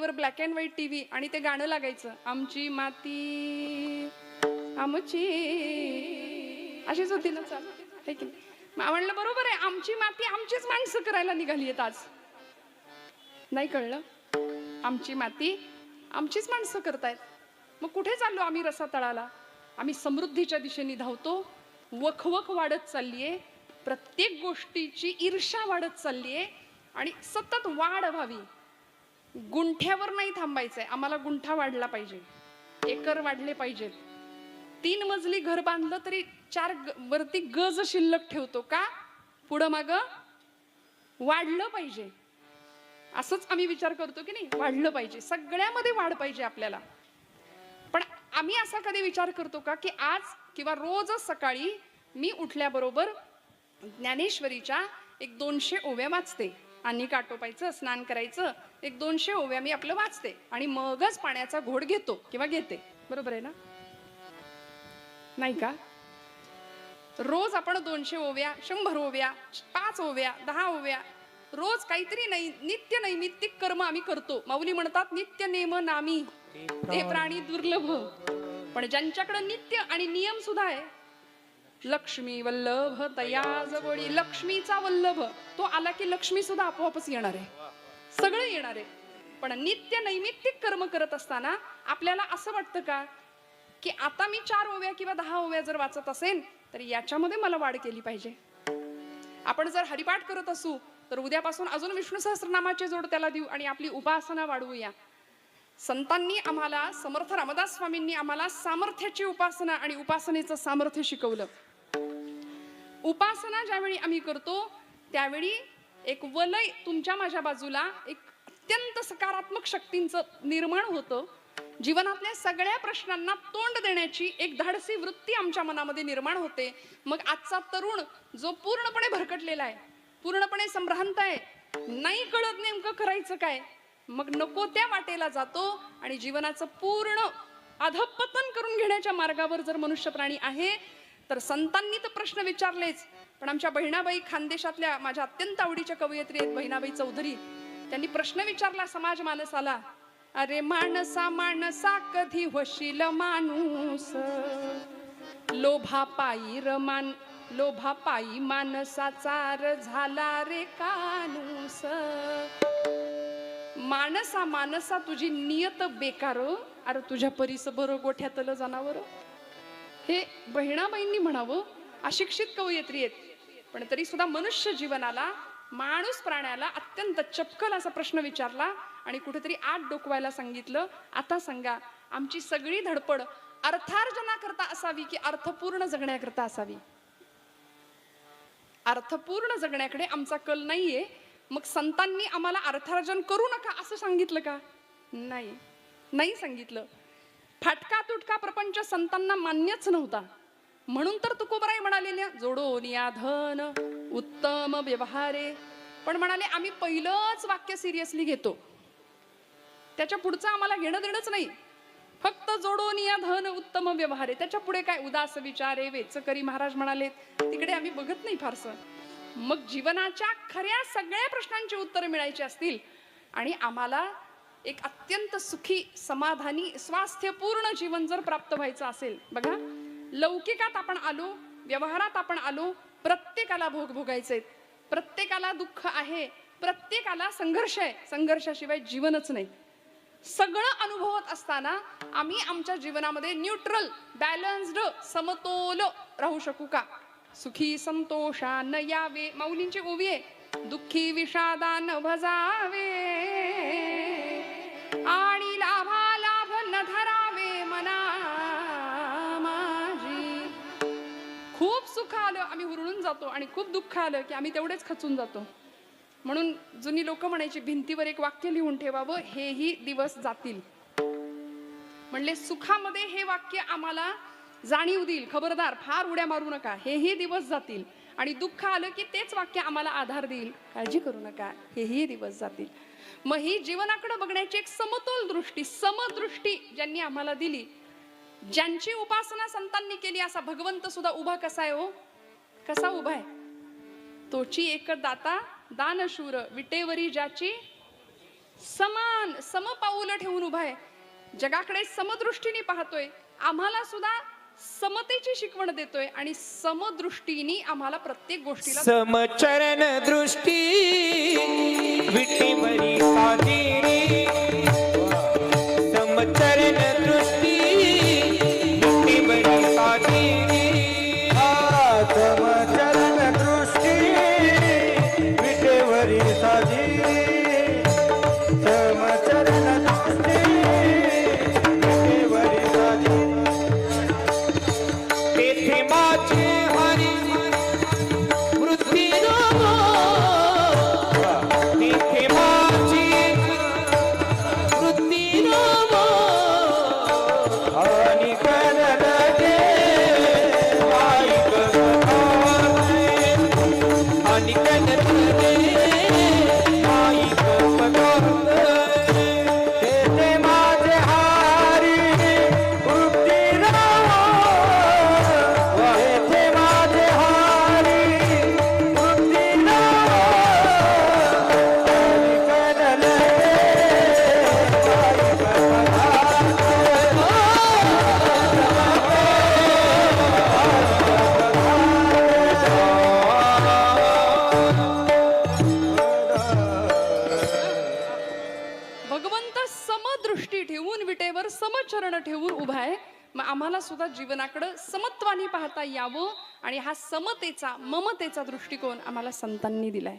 टीव्हीवर black and white TV आणि ते गाणं लागायचं, आमची माती आमची, अशीच होती ना चाल, है की नाही? म्हणलं बरोबर आहे, आमची माती आमचीच माणसं करायला निघाली आहेत आज. नाही कळलं? आमची माती आमचीच माणसं करतायत. मग कुठे चाललो आम्ही रसातळाला? आम्ही समृद्धीच्या दिशेने धावतो. वखवख वाढत चाललीये, प्रत्येक गोष्टीची ईर्ष्या वाढत चाललीये आणि सतत वाढ व्हावी. गुंठ्यावर नाही थांबायचंय, आम्हाला गुंठा वाढला पाहिजे, एकर वाढले पाहिजेत. 3 मजली घर बांधलं तरी 4 वरती गज शिल्लक ठेवतो का? पुढं माग वाढलं पाहिजे. असंच आम्ही विचार करतो की नाही, वाढलं पाहिजे, सगळ्यामध्ये वाढ पाहिजे आपल्याला. पण आम्ही असा कधी विचार करतो का की आज किंवा रोजच सकाळी मी उठल्याबरोबर ज्ञानेश्वरीच्या 100-200 ओव्या वाचते. आणि काटोपायचं, स्नान करायचं, 100-200 ओव्या मी आपलं वाचते आणि मगच पाण्याचा घोड घेतो किंवा घेते. बरोबर आहे ना? नाही का? रोज आपण 200 ओव्या, 100 ओव्या, 5 ओव्या, 10 ओव्या, रोज काहीतरी नाही, नित्य नैमित्तिक कर्म आम्ही करतो. माऊली म्हणतात नित्य नेम नामी ते प्राणी दुर्लभ. पण ज्यांच्याकडे नित्य आणि नियम सुद्धा आहे, लक्ष्मी वल्लभ तया जवळी, लक्ष्मीचा वल्लभ, तो आला की लक्ष्मी सुद्धा आपोआपच येणार आहे, सगळं येणार आहे. पण नित्य नैमित्तिक कर्म करत असताना आपल्याला असं वाटतं का की आता मी 4 ओव्या किंवा 10 ओव्या जर वाचत असेल तर याच्यामध्ये मला वाढ केली पाहिजे. आपण जर हरिपाठ करत असू तर उद्यापासून अजून विष्णू सहस्रनामाचे जोड त्याला देऊ आणि आपली उपासना वाढवूया. संतांनी आम्हाला, समर्थ रामदास स्वामींनी आम्हाला सामर्थ्याची उपासना आणि उपासनेचं सामर्थ्य शिकवलं. उपासना ज्यावेळी आम्ही करतो त्यावेळी एक वलय तुमच्या माझ्या बाजूला, एक अत्यंत सकारात्मक शक्तींचं निर्माण होतं. जीवनातल्या सगळ्या प्रश्नांना तोंड देण्याची एक धाडसी वृत्ती आमच्या मनामध्ये निर्माण होते. मग आजचा तरुण जो पूर्णपणे भरकटलेला आहे, पूर्णपणे संभ्रांत आहे, नाही कळत नेमकं करायचं काय, मग नको त्या वाटेला जातो आणि जीवनाचं पूर्ण अधःपतन करून घेण्याच्या मार्गावर जर मनुष्य प्राणी आहे. तर संतांनी तर प्रश्न विचारलेच, पण आमच्या बहिणाबाई खानदेशातल्या माझ्या अत्यंत आवडीच्या कवयित्री आहेत बहिणाबाई चौधरी, त्यांनी प्रश्न विचारला समाज मानसाला, अरे माणसा माणसा कधी होशील माणूस, लोभा पायी माणसाचा झाला रे कानूस. माणसा माणसा तुझी नियत बेकार, अरे तुझ्या परीस बरं गोठ्यातलं जनावर. हे बहिणाबाईंनी म्हणावं. अशिक्षित कवयित्री आहेत पण तरी सुद्धा मनुष्य जीवनाला, माणूस प्राण्याला अत्यंत चपकल असा प्रश्न विचारला आणि कुठेतरी आत डोकवायला सांगितलं. आता सांगा, आमची सगळी धडपड अर्थार्जनाकरता असावी की अर्थपूर्ण जगण्याकरता असावी? अर्थपूर्ण जगण्याकडे आमचा कल नाहीये. मग संतांनी आम्हाला अर्थार्जन करू नका असं सांगितलं का? नाही सांगितलं. फाटका तुटका प्रपंच संतांना मान्यच नव्हता. म्हणून तर तुकोबराई म्हणालेल्या जोडोन या धन उत्तम व्यवहारे. पण म्हणाले आम्ही पहिलंच वाक्य सिरियसली घेतो, त्याच्या पुढचं आम्हाला घेणं देणंच नाही. फक्त जोडोन या धन उत्तम व्यवहारे, त्याच्या पुढे काय उदास विचारे वेचकरी महाराज म्हणाले, तिकडे आम्ही बघत नाही फारसं. मग जीवनाच्या खऱ्या सगळ्या प्रश्नांची उत्तरं मिळायची असतील आणि आम्हाला एक अत्यंत सुखी, समाधानी, स्वास्थ्यपूर्ण जीवन जर प्राप्त व्हायचं असेल, बघा लौकिकात आपण आलो, व्यवहारात आपण आलो, प्रत्येकाला भोग भोगायचे, प्रत्येकाला दुःख आहे, प्रत्येकाला संघर्ष आहे, संघर्षाशिवाय जीवनच नाही. सगळं अनुभवत असताना आम्ही आमच्या जीवनामध्ये न्यूट्रल, बॅलन्स्ड, समतोल राहू शकू का? सुखी संतोषान यावे, माऊलींची ओवी आहे, दुःखी विषादान भजावे आणि लाभा लाभ न धरावे मना माझी. खूप सुख आलं आम्ही हुरळून जातो आणि खूप दुःख आलं की आम्ही तेवढेच खचून जातो. म्हणून जुनी लोक म्हणायची, भिंतीवर एक वाक्य लिहून ठेवावं, हेही दिवस जातील. म्हणले सुखामध्ये हे वाक्य आम्हाला जाणीव देईल, खबरदार फार उड्या मारू नका, हेही दिवस जातील. आणि दुःख आलं की तेच वाक्य आम्हाला आधार देईल, काळजी करू नका, हेही दिवस जातील. मग ही जीवनाकडे बघण्याची एक समतोल दृष्टी, समदृष्टी ज्यांनी आम्हाला दिली, ज्यांची उपासना संतांनी केली, असा भगवंत सुद्धा उभा कसा आहे हो? कसा उभा आहे? तोची एक दाता दानशूर, विटेवरी ज्याची समान समपाऊल ठेवून उभा आहे, जगाकडे समदृष्टीने पाहतोय, आम्हाला सुद्धा समतेची शिकवण देतोय आणि समदृष्टीने आम्हाला प्रत्येक गोष्टीला समचरण दृष्टी विठीवरी साधिरी समचरण दृष्टी विठीवरी साधिरी समचरण दृष्टी विटेवरी साधिरी समचरण दृष्टी विटेवरी साधिरी तेथे माझे हरी वृत्ती नो तेथे माझी वृत्ती नो आणि कनलगे वाईक आणि कनले माईक तेथे माझे हारी वृत्ती तेथे माझे हारी वृत्ती आणि कनलगे भगवंत समदृष्टी ठेवून विटेवर समचरण ठेवून उभा आहे. मग आम्हाला सुद्धा जीवनाकडे समत्वाने पाहता यावं आणि हा समतेचा ममतेचा दृष्टिकोन आम्हाला संतांनी दिलाय.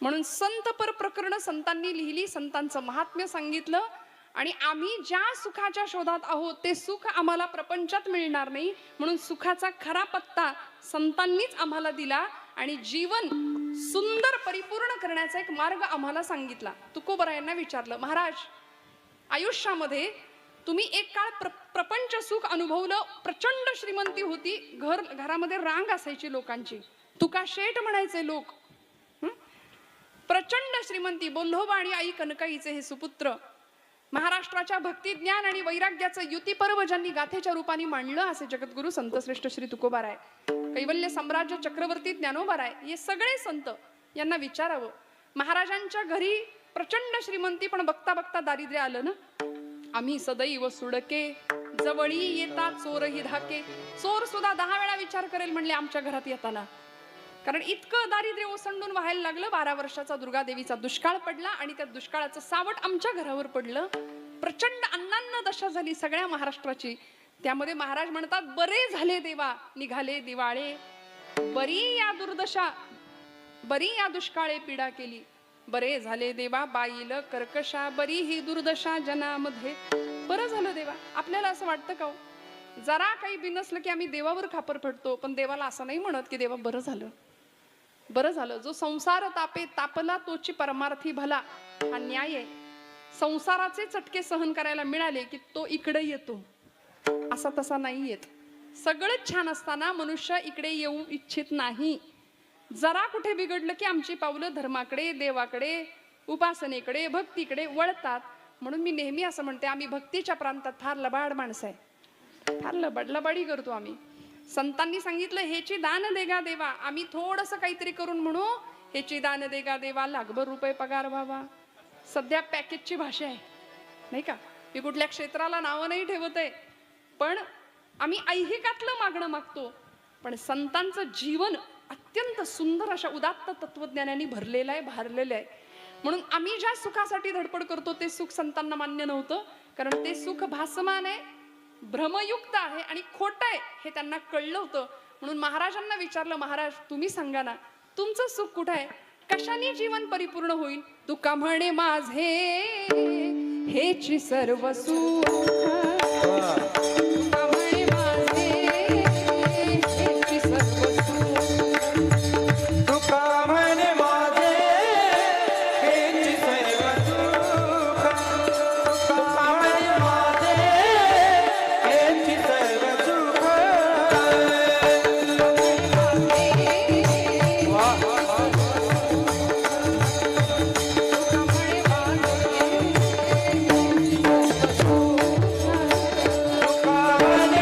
म्हणून संतपर प्रकरण संतांनी लिहिली, संतांचं महात्म्य सांगितलं आणि आम्ही ज्या सुखाच्या शोधात आहोत ते सुख आम्हाला प्रपंचात मिळणार नाही, म्हणून सुखाचा खरा पत्ता संतांनीच आम्हाला दिला आणि जीवन सुंदर परिपूर्ण करण्याचा एक मार्ग आम्हाला सांगितला. तुकोबरायांना विचारलं, महाराज आयुष्यामध्ये तुम्ही एक काळ प्रपंच सुख अनुभवलं, प्रचंड श्रीमंती होती, घरामध्ये रांग असायची लोकांची, तुका शेठ म्हणायचे लोक, प्रचंड श्रीमंती, बोल्होबा आणि आई कनकाईचे हे सुपुत्र, महाराष्ट्राच्या भक्ती ज्ञान आणि वैराग्याचं युती पर्व ज्यांनी गाथेच्या रूपाने मांडलं असे जगद्गुरु संतश्रेष्ठ श्री तुकोबाराय, कैवल्य साम्राज्य चक्रवर्ती ज्ञानोबाराय, हे सगळे संत यांना विचारावं, महाराजांच्या घरी प्रचंड श्रीमंती पण बघता बघता दारिद्र्य आलं ना. आम्ही सदैव सुडके जवळी येता चोरही धाके, चोर सुद्धा 10 वेळा विचार करेल म्हणले आमच्या घरात येताना, कारण इतकं दारिद्र्य ओसंडून व्हायला लागलं. 12 वर्षाचा दुर्गादेवीचा दुष्काळ पडला आणि त्या दुष्काळाचं सावट आमच्या घरावर पडलं. प्रचंड अन्नान्न दशा झाली सगळ्या महाराष्ट्राची. त्यामध्ये महाराज म्हणतात, बरे झाले देवा निघाले दिवाळे, बरी या दुर्दशा बरी या दुष्काळे पीडा केली, बरे झाले देवा बाईल कर्कशा, बरी ही दुर्दशा जनामध्ये. बरं झालं देवा. आपल्याला असं वाटतं का हो, जरा काही बिनसलं की आम्ही देवावर खापर फटतो, पण देवाला असं नाही म्हणत की देवा बरं झालं, बरं झालं. जो संसार तापे तापला तोची परमार्थी भला, हा न्याय आहे. संसाराचे चटके सहन करायला मिळाले की तो इकडे येतो, असा तसा नाही येत. सगळं छान असताना मनुष्य इकडे येऊ इच्छित नाही. जरा कुठे बिघडलं की आमची पावलं धर्माकडे, देवाकडे, उपासनेकडे, भक्तीकडे वळतात. म्हणून मी नेहमी असं म्हणते, आम्ही भक्तीच्या प्रांतात फार लबाड माणसं आहे, फार लबाडी करतो आम्ही. संतांनी सांगितलं, हेची दान देगा देवा, आम्ही थोडंसं काहीतरी करून म्हणू, हेची दान देगा देवा, लाखभर रुपये पगार व्हावा. सध्या पॅकेजची भाषा आहे नाही का. मी कुठल्या क्षेत्राला नावं नाही ठेवत आहे, पण आम्ही ऐहिकातलं मागणं मागतो. पण संतांचं जीवन अत्यंत सुंदर अशा उदात्त तत्वज्ञानाने भरलेलं आहे, भारलेलं आहे. म्हणून आम्ही ज्या सुखासाठी धडपड करतो ते सुख संतांना मान्य नव्हतं, कारण ते सुख भासमान आहे, भ्रमयुक्त आहे आणि खोटं आहे हे त्यांना कळलं होतं. म्हणून महाराजांना विचारलं, महाराज तुम्ही सांगा ना, तुमचं सुख कुठं आहे, कशाने जीवन परिपूर्ण होईल. तुका म्हणे माझे हेची सर्व सुख, तुका म्हणे माझे हेची सर्व सुख, तुका म्हणे माझे हेची सर्व सुख, तुका म्हणे माझे हेची सर्व सुख. तुका म्हणे माझे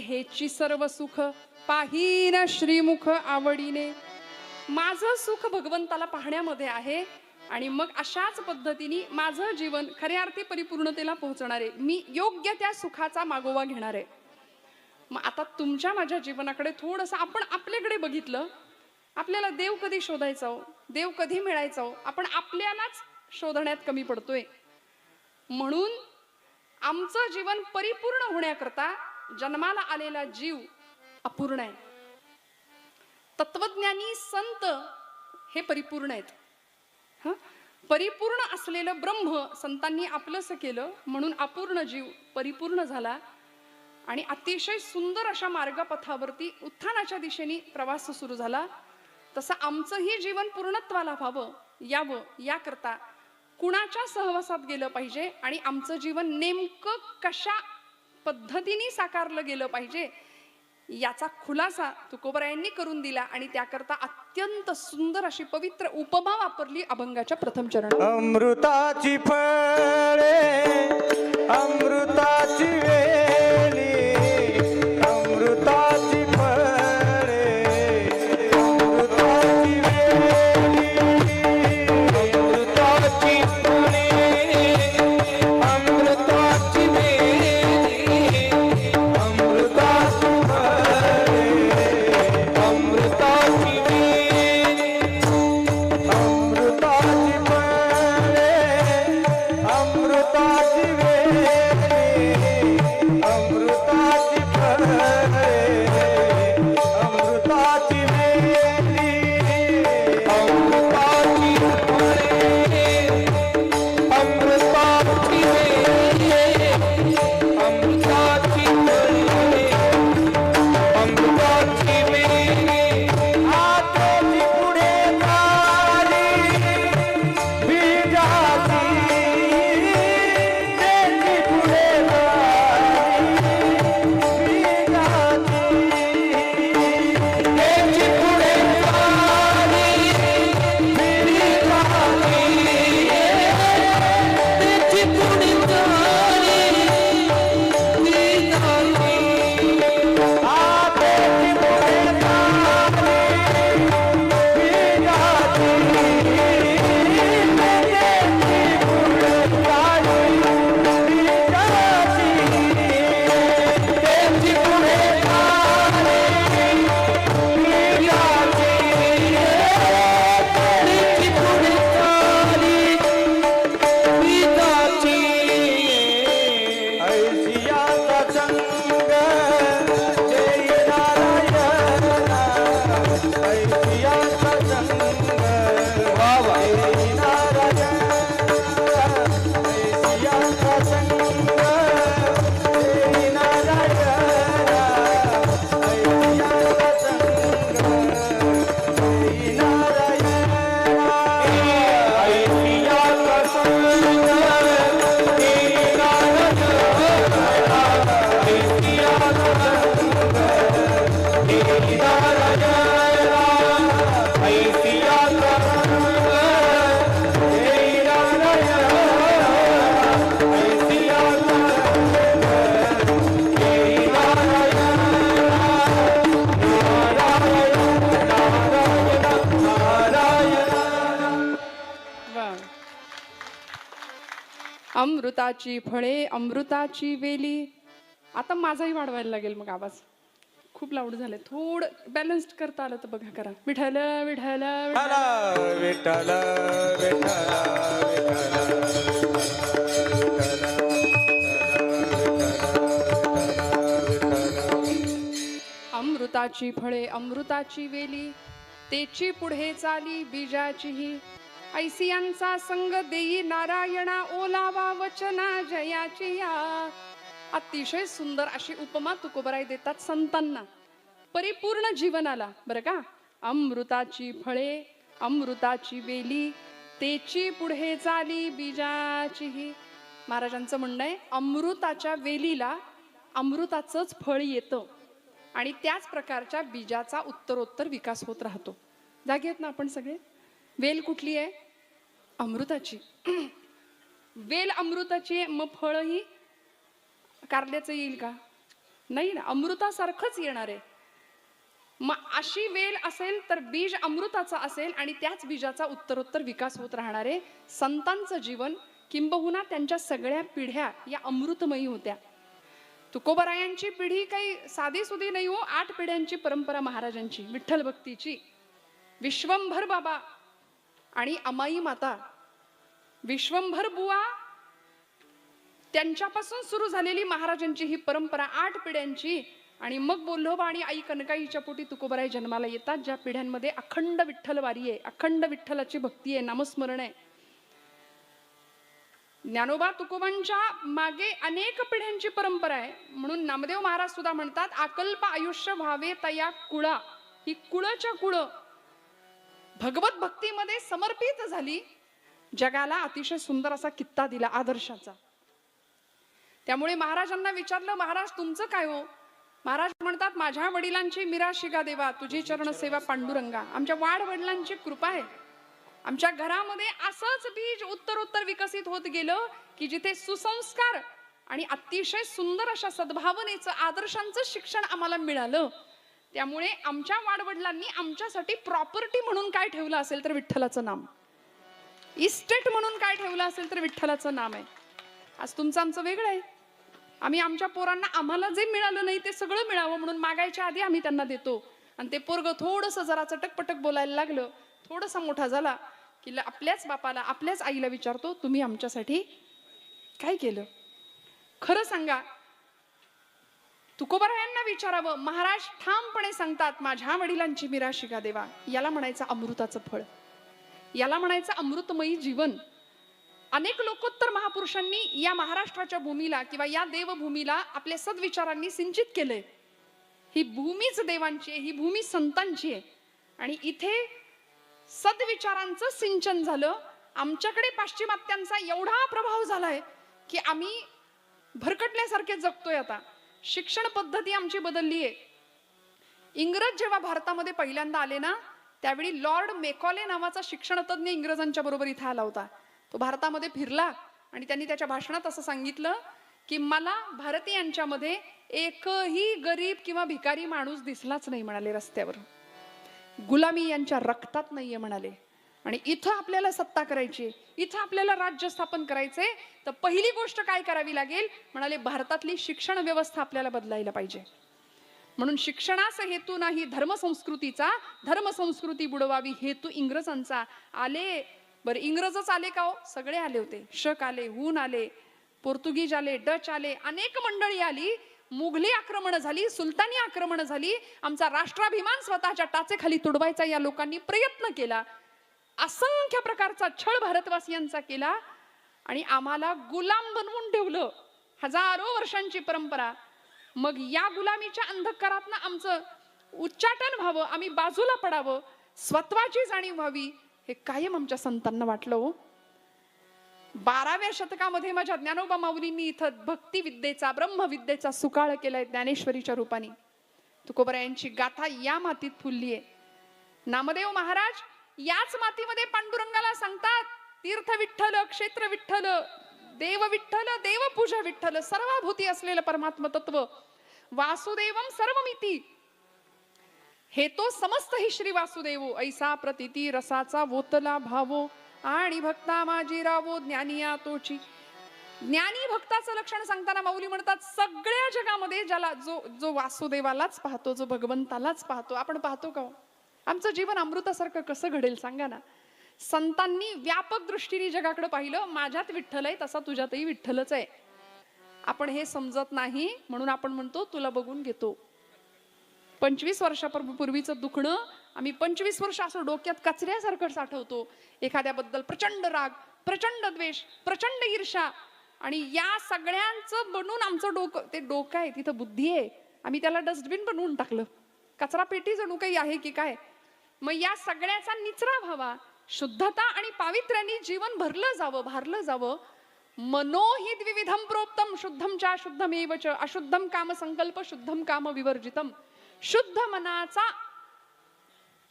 हेची सर्व सुख पाहीन श्रीमुख आवडीने. माझं सुख भगवंताला पाहण्यामध्ये आहे आणि मग अशाच पद्धतीने माझं जीवन खऱ्या अर्थी परिपूर्णतेला पोहोचणार आहे. मी योग्य त्या सुखाचा मागोवा घेणार आहे. मग आता तुमच्या माझ्या जीवनाकडे थोडंसं आपण आपल्याकडे बघितलं. आपल्याला देव कधी शोधायचा हो, देव कधी मिळायचा हो, आपण आपल्यालाच शोधण्यात कमी पडतोय. म्हणून आमचं जीवन परिपूर्ण होण्याकरता जन्माला आलेला जीव अपूर्ण आहे. तत्वज्ञानी संत हे परिपूर्ण आहेत. परिपूर्ण असलेलं ब्रह्म संतांनी आपलंसं केलं म्हणून अपूर्ण जीव परिपूर्ण झाला आणि अतिशय सुंदर अशा मार्गपथावरती उत्थानाच्या दिशेने प्रवास सुरू झाला. तसं आमचंही जीवन पूर्णत्वाला व्हावं यावं याकरता कुणाच्या सहवासात गेलं पाहिजे आणि आमचं जीवन नेमकं कशा पद्धतीने साकारलं गेलं पाहिजे याचा खुलासा तुकोबरायांनी करून दिला आणि त्याकरता अत्यंत सुंदर अशी पवित्र उपमा वापरली अभंगाच्या प्रथम चरण. अमृताची फळे अमृताची वेली अमृताची फळे अमृताची वेली अमृताची फळे अमृताची वेली अमृताची अमृताची वेली अमृताची फळे अमृताची वेली अमृताची फळे अमृताची वेली अमृताची फळे अमृताची वेली अमृताची फळे अमृताची वेली आतेची पुढे झाली बीजाची तेची पुढे झाली बीजाची त्याची पुढे झाली त्याची पुढे झाली आतेची पुढे झाली बीजाची तेची पुढे झाली बीजाची त्याची पुढे झाली पिताची ऐशियाचा संग जय नारायणा ऐशियाचा संग जय नारायणा ऐशियाचा संग जय नारायणा ऐशियाचा संग जय नारायणा ऐशियाचा संग वा. अमृताची फळे अमृताची वेली. आता माझाही वाढवायला लागेल मग आवाज. खूप लाऊड झाले. थोडं बॅलन्स्ड करता आलं तर बघा करा. विठ्ठल विठ्ठल विठ्ठल. विठ्ठल विठ्ठल अमृताची फळे अमृताची वेली तेची पुढे चाली बीजाचीही. ऐसियांचा संग देई नारायणा ओलावा वचना जयाची या. अतिशय सुंदर अशी उपमा तुकोबराय देतात संतांना परिपूर्ण जीवनाला. बरं का. अमृताची फळे अमृताची वेली तेची पुढे चाली बीजाचीही. महाराजांचं म्हणणं आहे अमृताच्या वेलीला अमृताचंच फळ येतं आणि त्याच प्रकारच्या बीजाचा उत्तरोत्तर विकास होत राहतो. जागे आहेत ना आपण सगळे. वेल कुठली आहे? अमृताची. वेल अमृताची आहे, मग फळही कारल्याचं येईल का? नाही ना, अमृतासारखंच येणार आहे. मग अशी वेल असेल तर बीज अमृताचं असेल आणि त्याच बीजाचा उत्तरोत्तर विकास होत राहणार आहे. संतांचं जीवन किंबहुना त्यांच्या सगळ्या पिढ्या या अमृतमयी होत्या. तुकोबरायांची पिढी काही साधी सुधी नाही हो. 8 पिढ्यांची परंपरा महाराजांची विठ्ठल भक्तीची. विश्वंभर बाबा आणि अमाई माता, विश्वंभर बुवा, त्यांच्यापासून सुरू झालेली महाराजांची ही परंपरा 8 पिढ्यांची. आणि मग बोल्लोबा आणि आई कनकाईच्या पोटी तुकोबराय जन्माला येतात, ज्या पिढ्यांमध्ये अखंड विठ्ठल वारी आहे, अखंड विठ्ठलाची भक्ती आहे, नामस्मरण आहे. ज्ञानोबा तुकोबांच्या मागे अनेक पिढ्यांची परंपरा आहे. म्हणून नामदेव महाराज सुद्धा म्हणतात, आकल्प आयुष्य व्हावे तया कुळा. ही कुळच्या कुळ भगवत भक्तीमध्ये समर्पित झाली, जगाला अतिशय सुंदर असा कित्ता दिला आदर्शाचा. त्यामुळे महाराजांना विचारलं, महाराज तुमचं काय हो? महाराज म्हणतात, माझ्या वडिलांची मीरा शिगा देवा, तुझी चरण सेवा पांडुरंगा. आमच्या वाढ वडिलांची कृपा आहे. आमच्या घरामध्ये असंच बीज उत्तरोत्तर विकसित होत गेलं की जिथे सुसंस्कार आणि अतिशय सुंदर अशा सद्भावनेचं, आदर्शांचं शिक्षण आम्हाला मिळालं. त्यामुळे आमच्या वाडवडिलांनी आमच्यासाठी प्रॉपर्टी म्हणून काय ठेवलं असेल तर विठ्ठलाचं नाम, इस्टेट म्हणून काय ठेवलं असेल तर विठ्ठलाचं नाम आहे. आज तुमचं आमचं वेगळं आहे. आम्ही आमच्या पोरांना आम्हाला जे मिळालं नाही ते सगळं मिळावं म्हणून मागायच्या आधी आम्ही त्यांना देतो. आणि ते पोरग थोडंसं जरा चटकपटक बोलायला लागलं, थोडासा मोठा झाला की आपल्याच बापाला, आपल्याच आईला विचारतो, तुम्ही आमच्यासाठी काय केलं? खरं सांगा. तुकोबरायांना विचारावं, महाराज ठामपणे सांगतात, माझ्या वडिलांची मीरा शिगा देवा. याला म्हणायचं अमृताचं फळ, याला म्हणायचं अमृतमयी जीवन. अनेक लोकोत्तर महापुरुषांनी या महाराष्ट्राच्या भूमीला किंवा या देवभूमीला आपल्या सद्विचारांनी सिंचित केलंय. ही भूमीच देवांची आहे, ही भूमी संतांची आहे. आणि इथे सद्विचारांचं सिंचन झालं. आमच्याकडे पाश्चिमात्यांचा एवढा प्रभाव झालाय की आम्ही भरकटल्यासारखे जगतोय. आता शिक्षण पद्धती आमची बदलली आहे. इंग्रज जेव्हा भारतामध्ये पहिल्यांदा आले ना, त्यावेळी लॉर्ड मेकॉले नावाचा शिक्षणतज्ञ इंग्रजांच्या बरोबर इथे आला होता. तो भारतामध्ये फिरला आणि त्यांनी त्याच्या भाषणात असं सांगितलं की मला भारतीयांच्यामध्ये एकही गरीब किंवा भिकारी माणूस दिसलाच नाही म्हणाले रस्त्यावर. गुलामी यांच्या रक्तात नाहीये म्हणाले. आणि इथं आपल्याला सत्ता करायची, इथं आपल्याला राज्य स्थापन करायचंय, तर पहिली गोष्ट काय करावी लागेल म्हणाले, भारतातली शिक्षण व्यवस्था आपल्याला बदलायला पाहिजे. म्हणून शिक्षणाचा हेतू नाही धर्मसंस्कृतीचा, धर्मसंस्कृती बुडवावी हेतू इंग्रजांचा. आले बरं, इंग्रजच आले का हो? सगळे आले होते. शक आले, हून आले, पोर्तुगीज आले, डच आले, अनेक मंडळी आली. मुघली आक्रमण झाली, सुलतानी आक्रमण झाली. आमचा राष्ट्राभिमान स्वतःच्या टाचेखाली तुडवायचा या लोकांनी प्रयत्न केला. असंख्य प्रकारचा छळ भारतवासियांचा केला आणि आम्हाला गुलाम बनवून ठेवलं. हजारो वर्षांची परंपरा. मग या गुलामीच्या अंधकारातनं आमचं उच्चाटन व्हावं, आम्ही बाजूला पडावं, स्वत्वाची जाणीव व्हावी, हे कायम आमच्या संतांना वाटलं हो. 12व्या शतकामध्ये माझ्या ज्ञानोबा माऊलींनी इथं भक्ती विद्येचा, ब्रह्मविद्येचा सुकाळ केलाय ज्ञानेश्वरीच्या रूपाने. तुकोबरायांची गाथा या मातीत फुलली आहे. नामदेव महाराज याच मातीमध्ये पांडुरंगाला सांगतात, तीर्थ विठ्ठल, क्षेत्र विठ्ठल, देव विठ्ठल, देवपूजा विठ्ठल, सर्वभूती असलेलं परमात्म तत्व, वासुदेवम सर्वमिती, हे तो समस्त हि श्री वासुदेवो, ऐसा प्रतिती रसाचा वोतला भावो, आणि भक्ता माझी रावो ज्ञानिया तोची. ज्ञानी भक्ताचं लक्षण सांगताना माऊली म्हणतात, सगळ्या जगामध्ये ज्याला जो वासुदेवालाच पाहतो, जो भगवंतालाच पाहतो, आपण पाहतो का? आमचं जीवन अमृतासारखं कसं घडेल सांगा ना. संतांनी व्यापक दृष्टीने जगाकडे पाहिलं, माझ्यात विठ्ठल आहे तसा तुझ्यातही विठ्ठलच आहे. आपण हे समजत नाही म्हणून आपण म्हणतो तुला बघून घेतो. 25 वर्षापूर्वीचं दुखणं आम्ही 25 वर्ष असं डोक्यात कचऱ्यासारखं साठवतो. एखाद्याबद्दल प्रचंड राग, प्रचंड द्वेष, प्रचंड ईर्ष्या, आणि या सगळ्यांचं बनून आमचं डोकं, ते डोकं आहे तिथं बुद्धी आहे, आम्ही त्याला डस्टबिन बनवून टाकलं. कचरा पेटी जणू काही आहे की काय. मग या सगळ्याचा निचरा व्हावा, शुद्धता आणि पावित्र्याने जीवन भरलं जावं, भारलं जावं. मनोहि द्विविधम प्रोक्तम, शुद्धम च अशुद्धमेव च, अशुद्धम काम संकल्प, शुद्धम काम विवर्जितम. शुद्ध मनाचा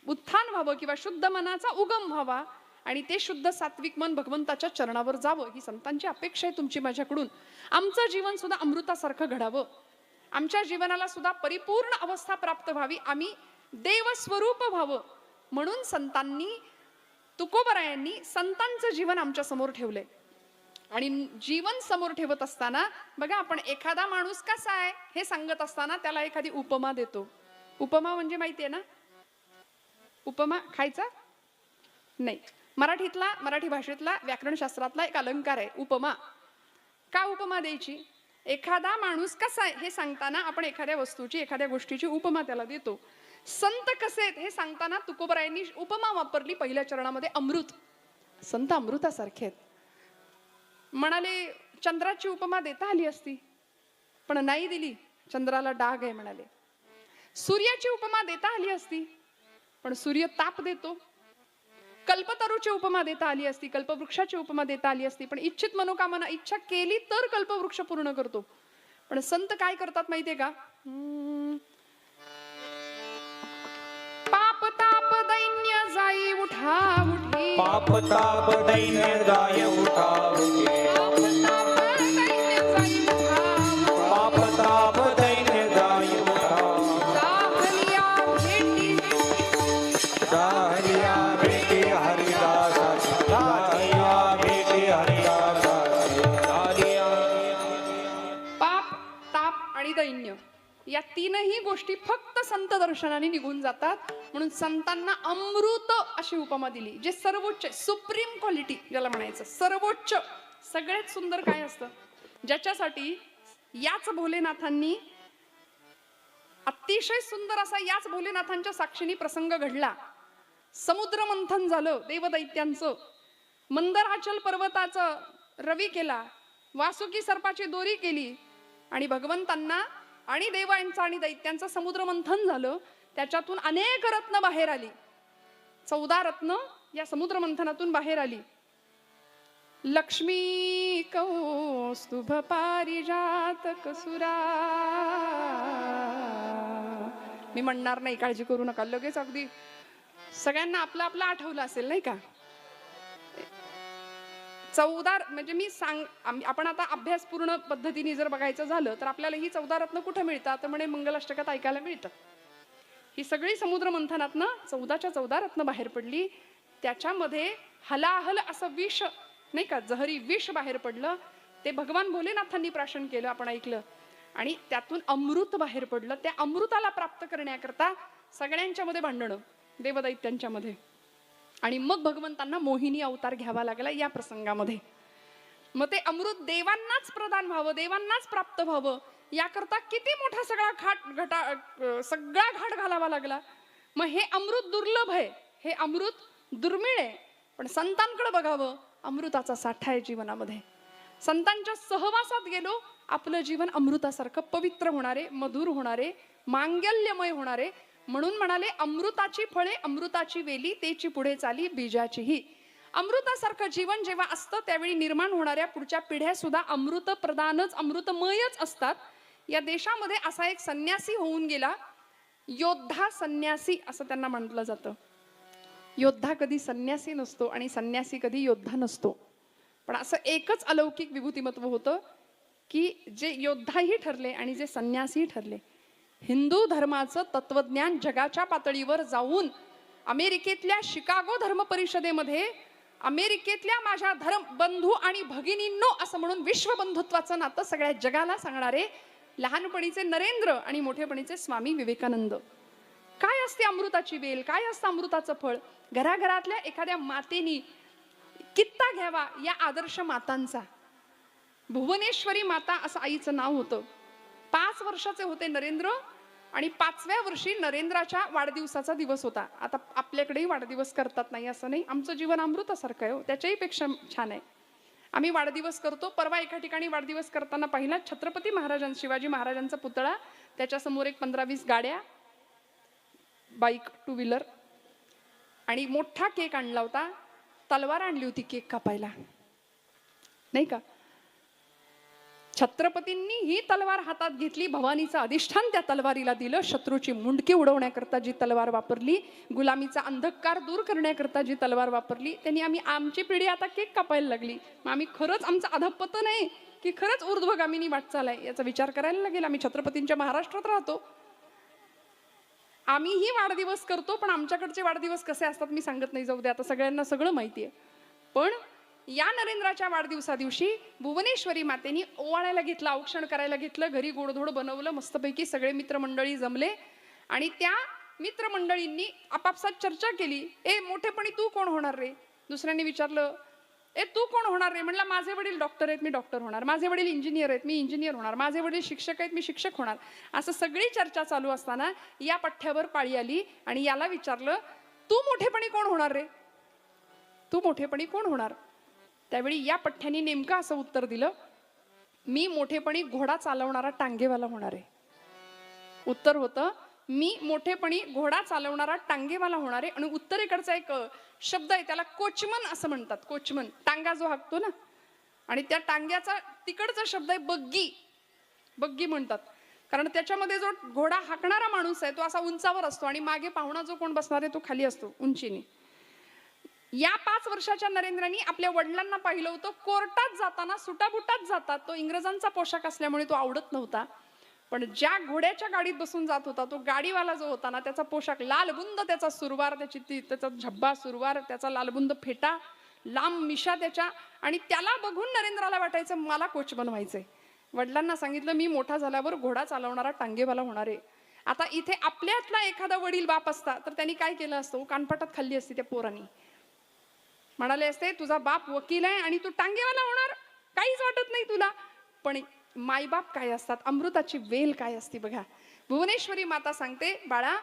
उत्थान व्हावं किंवा शुद्ध मनाचा उगम व्हावा आणि ते शुद्ध सात्विक मन भगवंताच्या चरणावर जावं, ही संतांची अपेक्षा आहे तुमची माझ्याकडून. आमचं जीवन सुद्धा अमृतासारखं घडावं. आमच्या जीवनाला सुद्धा परिपूर्ण अवस्था प्राप्त व्हावी, आम्ही देवस्वरूप व्हावं म्हणून संतांनी, तुकोबरायांनी संतांचं जीवन आमच्या समोर ठेवलंय. आणि जीवन समोर ठेवत असताना बघा, आपण एखादा माणूस कसा आहे हे सांगत असताना त्याला एखादी उपमा देतो. उपमा म्हणजे माहितीये ना, उपमा खायचा नाही, मराठी भाषेतला व्याकरणशास्त्रातला एक अलंकार आहे उपमा. का उपमा द्यायची? एखादा माणूस कसा आहे हे सांगताना आपण एखाद्या वस्तूची, एखाद्या गोष्टीची उपमा त्याला देतो. संत कसे आहेत हे सांगताना तुकोबरायांनी उपमा वापरली पहिल्या चरणामध्ये, अमृत. संत अमृतासारखे आहेत. म्हणाले चंद्राची उपमा देता आली असती, पण नाही दिली, चंद्राला डाग आहे म्हणाले. सूर्याची उपमा देता आली असती, पण सूर्य ताप देतो. कल्पतरूची उपमा देता आली असती, कल्पवृक्षाची उपमा देता आली असती, पण इच्छित मनोकामना इच्छा केली तर कल्पवृक्ष पूर्ण करतो. पण संत काय करतात माहितीये का? पाप ताप दैन्य जाई उठा उठी, पाप ताप दैन्य जाय उठा उठे, पाप ताप दैन्य जाई उठा, पाप ताप दैन्य जाय उठा, दाहलिया भेटी दाहलिया भेटे हरिदासाची, दाहलिया भेटे हरिदासाची, दाहलिया. पाप ताप आणि दैन्य या तीनही गोष्टी फक्त संत दर्शनाने निघून जातात. म्हणून संतांना अमृत अशी उपमा दिली, जे सर्वोच्च, सुप्रीम क्वालिटी ज्याला म्हणायचं, सर्वोच्च सगळ्यात सुंदर काय असतं, ज्याच्यासाठी याच भोलेनाथांनी, अतिशय सुंदर असा याच भोलेनाथांच्या साक्षीने प्रसंग घडला. समुद्र मंथन झालं देवदैत्यांचं, मंदराचल पर्वताचं रवी केला, वासुकी सर्पाची दोरी केली, आणि भगवंतांना आणि देवांचं आणि दैत्यांचं समुद्र मंथन झालं. त्याच्यातून अनेक रत्न बाहेर आली, 14 रत्न या समुद्र मंथनातून बाहेर आली. लक्ष्मी कौस्तुभ पारिजातक सुरा, मी म्हणणार नाही, काळजी करू नका, लगेच अगदी सगळ्यांना आपलं आपलं आठवलं असेल नाही का. 14 म्हणजे मी आपण आता अभ्यास पूर्ण पद्धतीने जर बघायचं झालं तर आपल्याला ही 14 रत्न कुठे मिळतात तर म्हणे मंगलाष्टकात ऐकायला मिळतं. ही सगळी समुद्र मंथनातनं 14च्या 14 रत्न बाहेर पडली. त्याच्यामध्ये हलाहल असं विष नाही का, जहरी विष बाहेर पडलं. ते भगवान भोलेनाथांनी प्राशन केलं, आपण ऐकलं, आणि त्यातून अमृत बाहेर पडलं. त्या अमृताला प्राप्त करण्याकरता सगळ्यांच्या मध्ये भांडणं, देवदैत्यांच्या मध्ये, आणि मग भगवंतांना मोहिनी अवतार घ्यावा लागला या प्रसंगामध्ये. मग ते अमृत देवांनाच प्रदान व्हावं, देवांनाच प्राप्त व्हावं, याकरता किती मोठा सगळा घाट घालावा लागला. मग हे अमृत दुर्लभ आहे, हे अमृत दुर्मिळ आहे, पण संतांकडे बघावं, अमृताचा साठा आहे जीवनामध्ये. संतांच्या सहवासात गेलो, आपलं जीवन अमृतासारखं पवित्र होणारे, मधुर होणारे, मांगल्यमय होणारे. म्हणून म्हणाले, अमृताची फळे अमृताची वेली, तेची पुढे चाली बीजाचीही. अमृतासारखं जीवन जेव्हा असतं त्यावेळी निर्माण होणाऱ्या पुढच्या पिढ्या सुद्धा अमृत प्रदानच, अमृतमयच असतात. या देशामध्ये असा एक संन्यासी होऊन गेला, योद्धा संन्यासी असं त्यांना म्हटलं जातं. योद्धा कधी संन्यासी नसतो आणि संन्यासी कधी योद्धा नसतो, पण असं एकच अलौकिक विभूतिमत्व होतं की जे योद्धाही ठरले आणि जे संन्यासी ठरले. हिंदू धर्माचं तत्वज्ञान जगाच्या पातळीवर जाऊन अमेरिकेतल्या शिकागो धर्म परिषदेमध्ये, अमेरिकेतल्या माझ्या धर्म बंधू आणि भगिनींनो असं म्हणून विश्वबंधुत्वाचं नातं सगळ्या जगाला सांगणारे लहानपणीचे नरेंद्र आणि मोठेपणीचे स्वामी विवेकानंद. काय असते अमृताची वेल, काय असतं अमृताचं फळ. घराघरातल्या एखाद्या मातेनी कित्ता घ्यावा या आदर्श मातांचा. भुवनेश्वरी माता असं आईचं नाव होतं. 5 वर्षाचे होते नरेंद्र, आणि 5व्या वर्षी नरेंद्राच्या वाढदिवसाचा दिवस होता. आता आपल्याकडेही वाढदिवस करतात, नाही असं नाही, आमचं जीवन अमृतासारखं आहे, त्याच्याही पेक्षा छान आहे. आम्ही वाढदिवस करतो. परवा एका ठिकाणी वाढदिवस करताना पाहिला, छत्रपती महाराजांचा, शिवाजी महाराजांचा पुतळा, त्याच्यासमोर एक 15-20 गाड्या, बाईक, 2 व्हीलर, आणि मोठा केक आणला होता. तलवार आणली होती केक कापायला, नाही का. छत्रपतींनी ही तलवार हातात घेतली, भवानीचं अधिष्ठान त्या तलवारीला दिलं. शत्रूची मुंडकी उडवण्याकरता जी तलवार वापरली, गुलामीचा अंधकार दूर करण्याकरता जी तलवार वापरली, त्यांनी आमची पिढी आता केक कापायला लागली. मग आम्ही खरंच आमचं अधपतन आहे की खरंच ऊर्ध्वगामिनी वाटचाल आहे याचा विचार करायला लागेल. आम्ही छत्रपतींच्या महाराष्ट्रात राहतो, आम्हीही वाढदिवस करतो, पण आमच्याकडचे वाढदिवस कसे असतात मी सांगत नाही, जाऊ दे, आता सगळ्यांना सगळं माहिती आहे. पण या नरेंद्राच्या वाढदिवसा दिवशी भुवनेश्वरी मातेनी ओवाळायला घेतलं, औक्षण करायला घेतलं, घरी गोडधोड बनवलं, मस्तपैकी सगळे मित्रमंडळी जमले आणि त्या मित्रमंडळींनी आपापसात चर्चा केली. ए मोठेपणी तू कोण होणार रे? दुसऱ्यांनी विचारलं, ए तू कोण होणार रे? म्हणला माझे वडील डॉक्टर आहेत, मी डॉक्टर होणार. माझे वडील इंजिनियर आहेत, मी इंजिनियर होणार. माझे वडील शिक्षक आहेत, मी शिक्षक होणार. असं सगळी चर्चा चालू असताना या पठ्ठ्यावर पाळी आली आणि याला विचारलं, तू मोठेपणी कोण होणार रे? तू मोठेपणी कोण होणार? त्यावेळी या पठ्ठ्याने नेमकं असं उत्तर दिलं, मी मोठेपणी घोडा चालवणारा टांगेवाला होणार आहे. उत्तर होतं, मी मोठेपणी घोडा चालवणारा टांगेवाला होणार आहे. आणि उत्तरेकडचा एक शब्द आहे, त्याला कोचमन असं म्हणतात. कोचमन, टांगा जो हाकतो ना, आणि त्या टांग्याचा तिकडचा शब्द आहे बग्गी. बग्गी म्हणतात, कारण त्याच्यामध्ये जो घोडा हाकणारा माणूस आहे तो असा उंचावर असतो आणि मागे पाहुणा जो कोण बसणार आहे तो खाली असतो उंचीने. या 5 वर्षाच्या नरेंद्रांनी आपल्या वडिलांना पाहिलं होतं कोर्टात जाताना सुटाबुटात जातात. तो इंग्रजांचा पोशाख असल्यामुळे तो आवडत नव्हता, पण ज्या घोड्याच्या गाडीत बसून जात होता तो गाडीवाला जो होता ना, त्याचा पोशाख लालबुंद, त्याचा सुरवार, त्याचा झब्बा सुरवार, त्याचा लालबुंद फेटा, लांब मिशा त्याच्या, आणि त्याला बघून नरेंद्राला वाटायचं मला कोच बनवायचंय. वडिलांना सांगितलं मी मोठा झाल्यावर घोडा चालवणारा टांगेवाला होणार आहे. आता इथे आपल्यातला एखादा वडील बाप असता तर त्यांनी काय केलं असतं? कानपाटात खाल्ली असती त्या पोरांनी. म्हणाले असते तुझा बाप वकील आहे आणि तू टांगेवाला होणार, काहीच वाटत नाही तुला. पण मायबाप काय असतात, अमृताची वेल काय असते बघा. भुवनेश्वरी माता सांगते, बाळा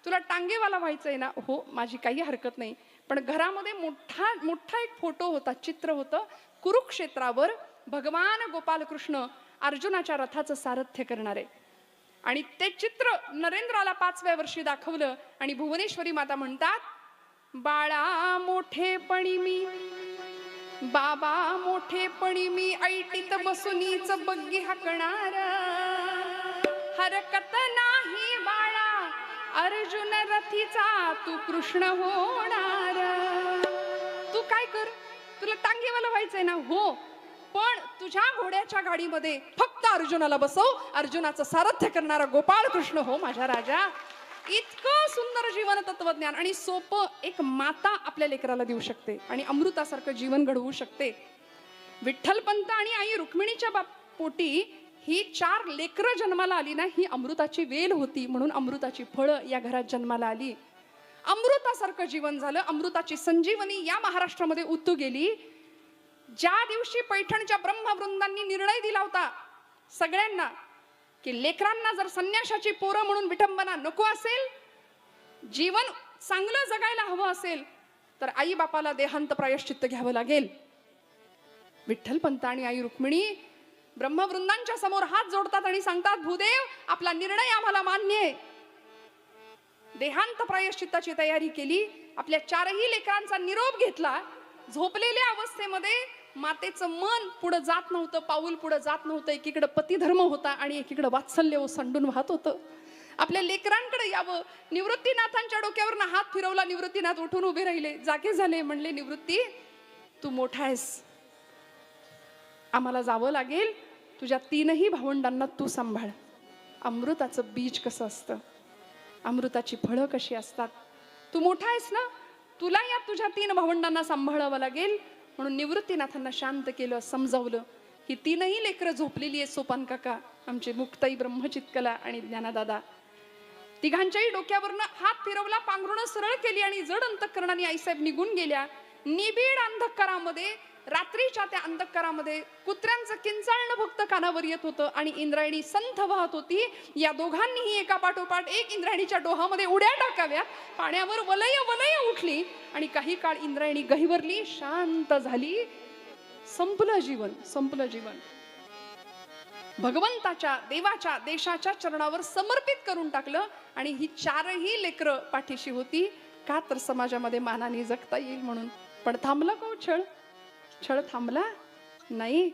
तुला टांगेवाला व्हायचंय ना? हो, माझी काही हरकत नाही. पण घरामध्ये मोठा एक फोटो होता, चित्र होतं. कुरुक्षेत्रावर भगवान गोपालकृष्ण अर्जुनाच्या रथाचं सारथ्य करणारे, आणि ते चित्र नरेंद्राला 5व्या वर्षी दाखवलं. आणि भुवनेश्वरी माता म्हणतात, बाळा मोठेपणी मी, बाबा मोठेपणी मी, ऐटीत बसूनीच बग्गी हाकणार, हरकत नाही बाळा अर्जुन रथीचा तू कृष्ण होणार. तू काय कर, तुला टांगेवाला व्हायचंय ना? हो, पण तुझ्या घोड्याच्या गाडीमध्ये फक्त अर्जुनाला बसव, अर्जुनाचं सारथ्य करणारा गोपाळ कृष्ण हो माझ्या राजा. इतकं सुंदर जीवन तत्वज्ञान आणि सोपं एक माता आपल्या लेकराला देऊ शकते आणि अमृतासारखं जीवन घडवू शकते. विठ्ठलपंत आणि आई रुक्मिणीच्या पोटी ही 4 लेकरं जन्माला आली ना, ही अमृताची वेल होती, म्हणून अमृताची फळं या घरात जन्माला आली. अमृतासारखं जीवन झालं, अमृताची संजीवनी या महाराष्ट्रामध्ये उतू गेली. ज्या दिवशी पैठणच्या ब्रह्मवृंदांनी निर्णय दिला होता सगळ्यांना की लेकरांना जर संन्याशाची पोरं म्हणून विठंबना नको असेल, जीवन चांगलं जगायला हवं असेल, तर आई बापाला देहांत प्रायश्चित्त घ्यावं लागेल. विठ्ठलपंत आणि आई रुक्मिणी ब्रह्मवृंदांच्या समोर हात जोडतात आणि सांगतात, भूदेव आपला निर्णय आम्हाला मान्य आहे. देहांत प्रायश्चित्ताची तयारी केली. आपल्या 4ही लेकरांचा निरोप घेतला. झोपलेल्या अवस्थेमध्ये मातेचं मन पुढे जात नव्हतं, पाऊल पुढे जात नव्हतं. एकीकडे पतिधर्म होता आणि एकीकडे वात्सल्य ओसंडून वाहत होतं. आपल्या लेकरांकडे यावं, निवृत्तीनाथांच्या डोक्यावरनं हात फिरवला. निवृत्तीनाथ उठून उभे राहिले, जागे झाले. म्हणले, निवृत्ती तू मोठा आहेस, आम्हाला जावं लागेल. तुझ्या 3ही भावंडांना तू सांभाळ. अमृताचं बीज कसं असतं, अमृताची फळं कशी असतात, तू मोठा आहेस ना, तुला या तुझ्या 3 भावंडांना सांभाळावं लागेल. म्हणून निवृत्तीनाथांना शांत केलं, समजावलं. ही 3ही लेकरं झोपलेली आहेत. सोपान काका, आमचे मुक्ताई, ब्रह्मचितकला आणि ज्ञानदादा, तिघांच्याही डोक्यावरनं हात फिरवला, पांघरुणं सरळ केली आणि जड अंतःकरणाने आईसाहेब निघून गेल्या. निबिड अंधकारामध्ये, रात्रीच्या त्या अंधकारामध्ये कुत्र्यांचं किंचाळणं फक्त कानावर येत होतं आणि इंद्रायणी संथ वाहत होती. या दोघांनीही एका पाठोपाठ एक इंद्रायणीच्या डोहामध्ये उड्या टाकाव्या. पाण्यावर वलय वलय उठली आणि काही काळ इंद्रायणी गहिवरली, शांत झाली. संपलं जीवन, संपलं जीवन. भगवंताच्या, देवाच्या, देशाच्या चरणावर समर्पित करून टाकलं. आणि ही 4ही लेकरं पाठीशी होती का, तर समाजामध्ये मानाने जगता येईल म्हणून. पण थांबला का छळ? छळ थांबला नाही.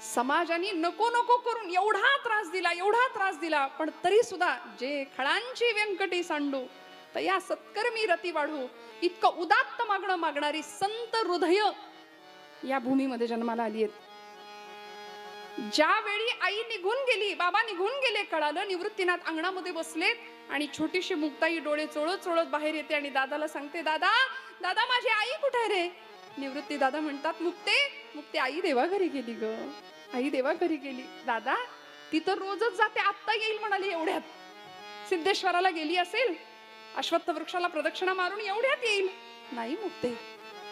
समाजाने नको नको करून एवढा त्रास दिला, एवढा त्रास दिला, पण तरी सुद्धा जे खळांची व्यंकटी सांडू तया सत्कर्मी रती वाढू, इतकं उदात्त मागणं मागणारी संत हृदय या भूमीमध्ये जन्माला आली आहेत. ज्यावेळी आई निघून गेली, बाबा निघून गेले कळालं, निवृत्तीनाथ अंगणामध्ये बसलेत आणि छोटीशी मुक्ताई डोळे चोळत चोळत बाहेर येते आणि दादाला सांगते, दादा दादा माझी आई कुठे रे? निवृत्ती दादा म्हणतात, मुक्ते मुक्ते आई देवाघरी गेली ग, आई देवाघरी गेली. दादा ती तर रोजच जाते, आत्ता येईल म्हणाली एवढ्यात. सिद्धेश्वराला गेली असेल, अश्वत्थ वृक्षाला प्रदक्षिणा मारून एवढ्यात येईल. नाही मुक्ते,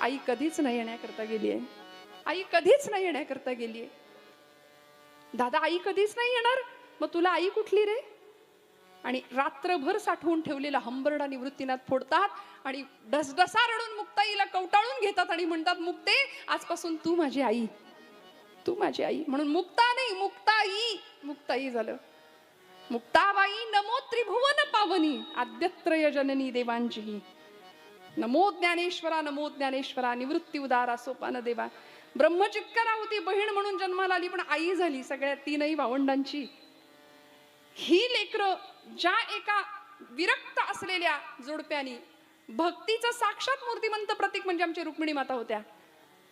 आई कधीच नाही येण्याकरता गेली आहे, आई कधीच नाही येण्याकरता गेली आहे. दादा आई कधीच नाही येणार, मग तुला आई कुठली रे? आणि रात्रभर साठवून ठेवलेला हंबरडा निवृत्तीनाथ फोडतात आणि डसडसा रडून मुक्ताईला कवटाळून घेतात आणि म्हणतात, मुक्ते आजपासून तू माझी आई, तू माझी आई. म्हणून मुक्ता नाही मुक्ताई, मुक्ताई झालं. मुक्ताबाई नमो त्रिभुवन पावनी आद्यत्रय जननी देवांची. नमो ज्ञानेश्वरा नमो ज्ञानेश्वरा निवृत्ती उदारा सोपान देवा. ब्रह्मचित्करा होती, बहीण म्हणून जन्माला आली, पण आई झाली सगळ्या तीनही भावंडांची. ही लेकरं ज्या एका विरक्त असलेल्या जोडप्यानी भक्तीचं साक्षात मूर्तिमंत प्रतीक म्हणजे आमची रुक्मिणी माता होत्या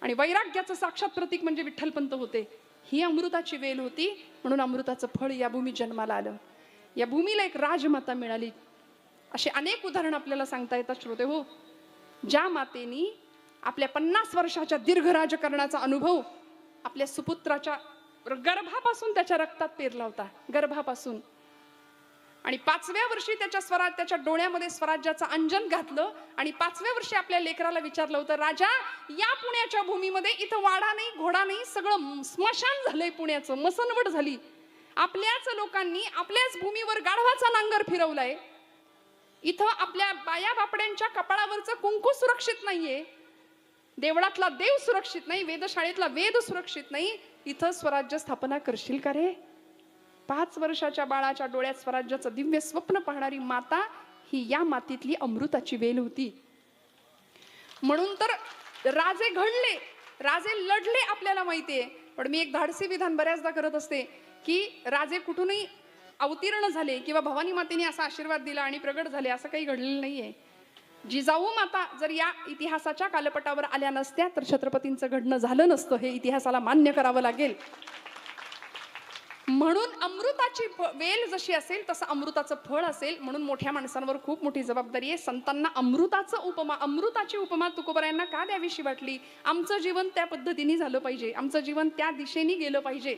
आणि वैराग्याचं साक्षात प्रतीक म्हणजे विठ्ठलपंत होते. ही अमृताची वेल होती, म्हणून अमृताचं फळ या भूमीत जन्माला आलं. या भूमीला एक राजमाता मिळाली. असे अनेक उदाहरण आपल्याला सांगता येतात श्रोते हो. ज्या मातेनी आपल्या 50 वर्षाच्या दीर्घ राजकारणाचा अनुभव आपल्या सुपुत्राच्या गर्भापासून त्याच्या रक्तात पेरला होता, गर्भापासून. आणि 5व्या वर्षी त्याच्या डोळ्यामध्ये स्वराज्याचं अंजन घातलं आणि 5व्या वर्षी आपल्या लेकराला विचारलं होतं, राजा या पुण्याच्या भूमीमध्ये इथं वाडा नाही घोडा नाही, सगळं स्मशान झालंय, पुण्याचं मसनवट झाली. आपल्याच लोकांनी आपल्याच भूमीवर गाढवाचा नांगर फिरवलाय. इथं आपल्या बाया बापड्यांच्या कपाळावरचं कुंकू सुरक्षित नाहीये, देवळातला देव सुरक्षित नाही, वेदशाळेतला वेद सुरक्षित नाही. इथं स्वराज्य स्थापना करशील का रे? 5 वर्षाच्या बाळाच्या डोळ्यात स्वराज्याचं दिव्य स्वप्न पाहणारी माता ही या मातीतली अमृताची वेल होती. म्हणून तर राजे घडले, राजे लढले आपल्याला माहितीये. पण मी एक धाडसी विधान बऱ्याचदा करत असते की राजे कुठूनही अवतीर्ण झाले किंवा भवानी मातेने असा आशीर्वाद दिला आणि प्रगट झाले असं काही घडलेलं नाहीये. जिजाऊ माता जर या इतिहासाच्या कालपटावर आल्या नसत्या तर छत्रपतींचं घडणं झालं नसतं, हे इतिहासाला मान्य करावं लागेल. म्हणून अमृताची वेल जशी असेल तसं अमृताचं फळ असेल. म्हणून मोठ्या माणसांवर खूप मोठी जबाबदारी आहे. संतांना अमृताची उपमा तुकोबरायांना का द्यावीशी वाटली? आमचं जीवन त्या पद्धतीने झालं पाहिजे, आमचं जीवन त्या दिशेने गेलं पाहिजे.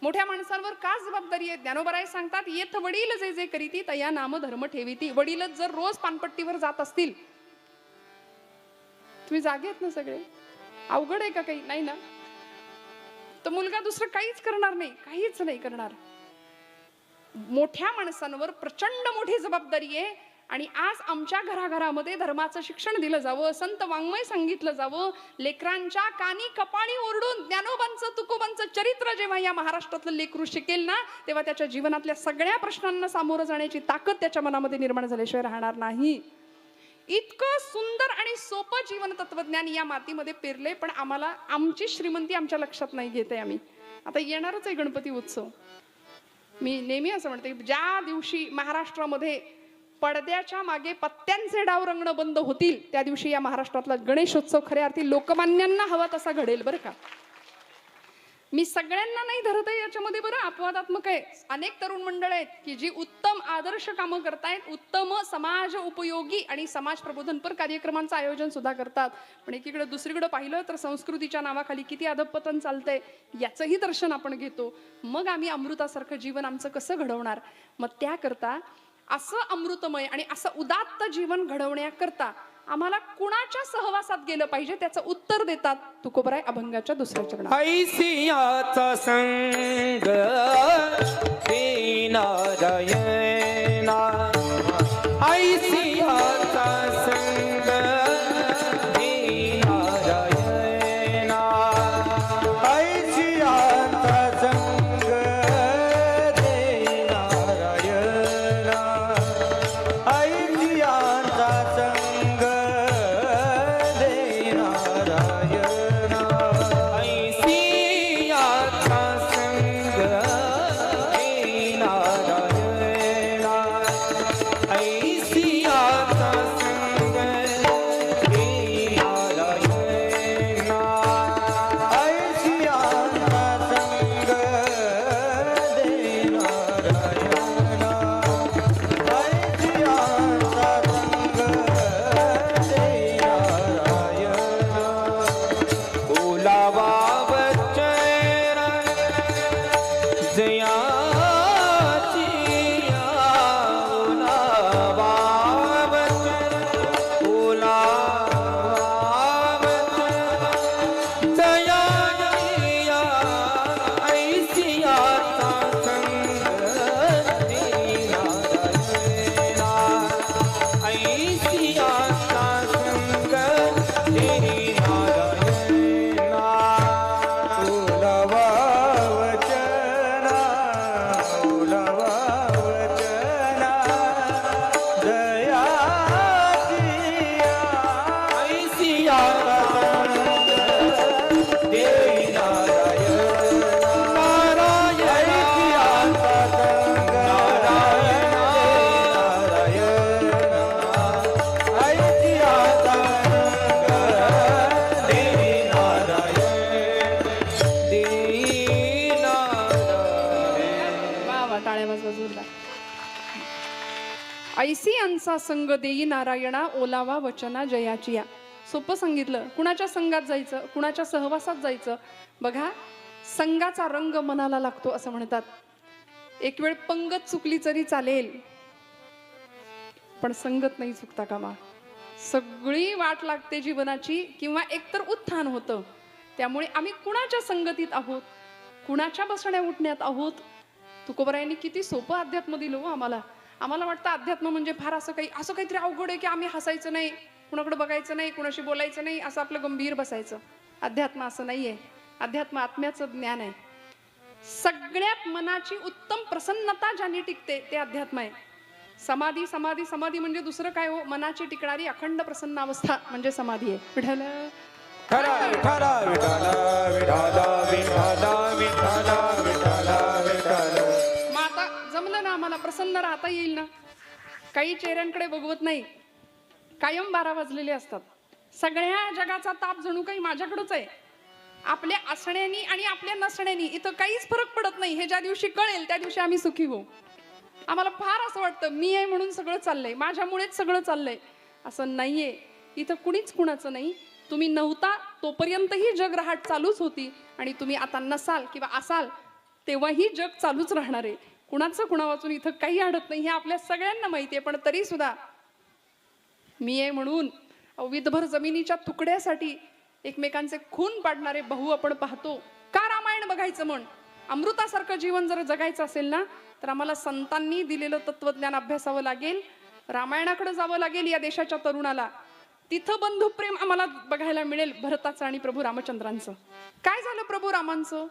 मोठ्या माणसांवर का जबाबदारी आहे? ज्ञानोबराय सांगतात, येथ वडील जे जे करीती तया नाम धर्म ठेवीती. वडीलच जर रोज पानपट्टीवर जात असतील, तुम्ही जागे आहेत ना सगळे? अवघड आहे का काही? नाही ना. तर मुलगा दुसरं काहीच करणार नाही, काहीच नाही करणार. मोठ्या माणसांवर प्रचंड मोठी जबाबदारी आहे. आणि आज आमच्या घराघरामध्ये धर्माचं शिक्षण दिलं जावं, संत वाङ्मय सांगितलं जावं, लेकरांच्या कानी कपाळी ओरडून ज्ञानोबांचं तुकोबांचं चरित्र जेव्हा या महाराष्ट्रातलं लेकरू शिकेल ना, तेव्हा त्याच्या जीवनातल्या सगळ्या प्रश्नांना सामोरं जाण्याची ताकद त्याच्या मनामध्ये निर्माण झाल्याशिवाय राहणार नाही. इतकं सुंदर आणि सोपं जीवन तत्वज्ञान या मातीमध्ये पेरले, पण आम्हाला आमची श्रीमंती आमच्या लक्षात नाही घेते. आम्ही आता येणारच आहे गणपती उत्सव. मी नेहमी असं म्हणते, ज्या दिवशी महाराष्ट्रामध्ये पडद्याच्या मागे पत्त्यांचे डाव रंगणं बंद होतील, त्या दिवशी या महाराष्ट्रातला गणेशोत्सव खऱ्या अर्थी लोकमान्यांना हवा तसा घडेल बरं का. मी सगळ्यांना नाही धरत आहे याच्यामध्ये, बरं अपवादात्मक आहे. अनेक तरुण मंडळ आहेत की जी उत्तम आदर्श कामं करतायत, उत्तम समाज उपयोगी आणि समाज प्रबोधनपर कार्यक्रमांचं आयोजन सुद्धा करतात. पण एकीकडे दुसरीकडे पाहिलं तर संस्कृतीच्या नावाखाली किती अधपतन चालतंय याचंही दर्शन आपण घेतो. मग आम्ही अमृतासारखं जीवन आमचं कसं घडवणार? मग त्याकरता असं अमृतमय आणि असं उदात्त जीवन घडवण्याकरता आम्हाला कुणाच्या सहवासात गेलं पाहिजे त्याचं उत्तर देतात तुकोबराय अभंगाच्या 2ऱ्या चरणात. ऐसियाचा संग हे नारायणा, ऐसियाचा संग हे नारायणा, ऐशियाचा संग दे नारायणा, ऐशियाचा संग दे नारायणा, ऐसियाचा संग हे नारायणा, ऐसी अंचा संग देई नारायणा ओलावा वचना जयाचिया. सोपं सांगितलं. कुणाच्या संगात जायचं, कुणाच्या सहवासात जायचं. बघा, संगाचा रंग मनाला लागतो असं म्हणतात. एक वेळ पंगत चुकली तरी चालेल, पण संगत नाही चुकता कामा. सगळी वाट लागते जीवनाची, किंवा एकतर उत्थान होतं. त्यामुळे आम्ही कुणाच्या संगतीत आहोत, कुणाच्या बसण्या उठण्यात आहोत. तुकोबरायांनी किती सोपं अध्यात्म दिलं हो आम्हाला. आम्हाला वाटतं अध्यात्म म्हणजे फार असं काहीतरी अवघड आहे की आम्ही हसायचं नाही, कुणाकडे बघायचं नाही, कुणाशी बोलायचं नाही, असं आपलं गंभीर बसायचं. अध्यात्म असं नाहीये. अध्यात्म आत्म्याचं ज्ञान आहे. सगळ्यात मनाची उत्तम प्रसन्नता ज्याने टिकते ते अध्यात्म आहे. समाधी समाधी समाधी म्हणजे दुसरं काय हो, मनाची टिकणारी अखंड प्रसन्न अवस्था म्हणजे समाधी आहे. विठ्ठल विठ्ठल विठ्ठल विठ्ठल विठ्ठल विठ्ठल विठ्ठल विठ्ठल. मग आता जमलं ना, आम्हाला प्रसन्न राहता येईल ना. काही चेहऱ्यांकडे बघवत नाही, कायम 12 वाजलेले असतात. सगळ्या जगाचा ताप जणू काही माझ्याकडेच आहे. आपल्या असण्यानी आणि आपल्या नसण्यानी इथं काहीच फरक पडत नाही. हे ज्या दिवशी कळेल त्या दिवशी आम्ही सुखी होऊ. आम्हाला फार असं वाटतं मी आहे म्हणून सगळं चाललंय, माझ्यामुळेच सगळं चाललंय. असं नाहीये. इथं कुणीच कुणाचं नाही. तुम्ही नव्हता तोपर्यंतही जग रहाट चालूच होती, आणि तुम्ही आता नसाल किंवा असाल तेव्हाही जग चालूच राहणार आहे. कुणाचं कुणा वाचून इथं काही अडत नाही, हे आपल्या सगळ्यांना माहिती आहे. पण तरी सुद्धा मी आहे म्हणून विधभर जमिनीच्या तुकड्यासाठी एकमेकांचे खून पाडणारे भाऊ आपण पाहतो. का रामायण बघायचं म्हण? अमृतासारखं जीवन जर जगायचं असेल ना, तर आम्हाला संतांनी दिलेलं तत्वज्ञान अभ्यासावं लागेल. रामायणाकडे जावं लागेल या देशाच्या तरुणाला. तिथं बंधुप्रेम आम्हाला बघायला मिळेल भरताचं आणि प्रभू रामचंद्रांचं. काय झालं प्रभू रामांचं?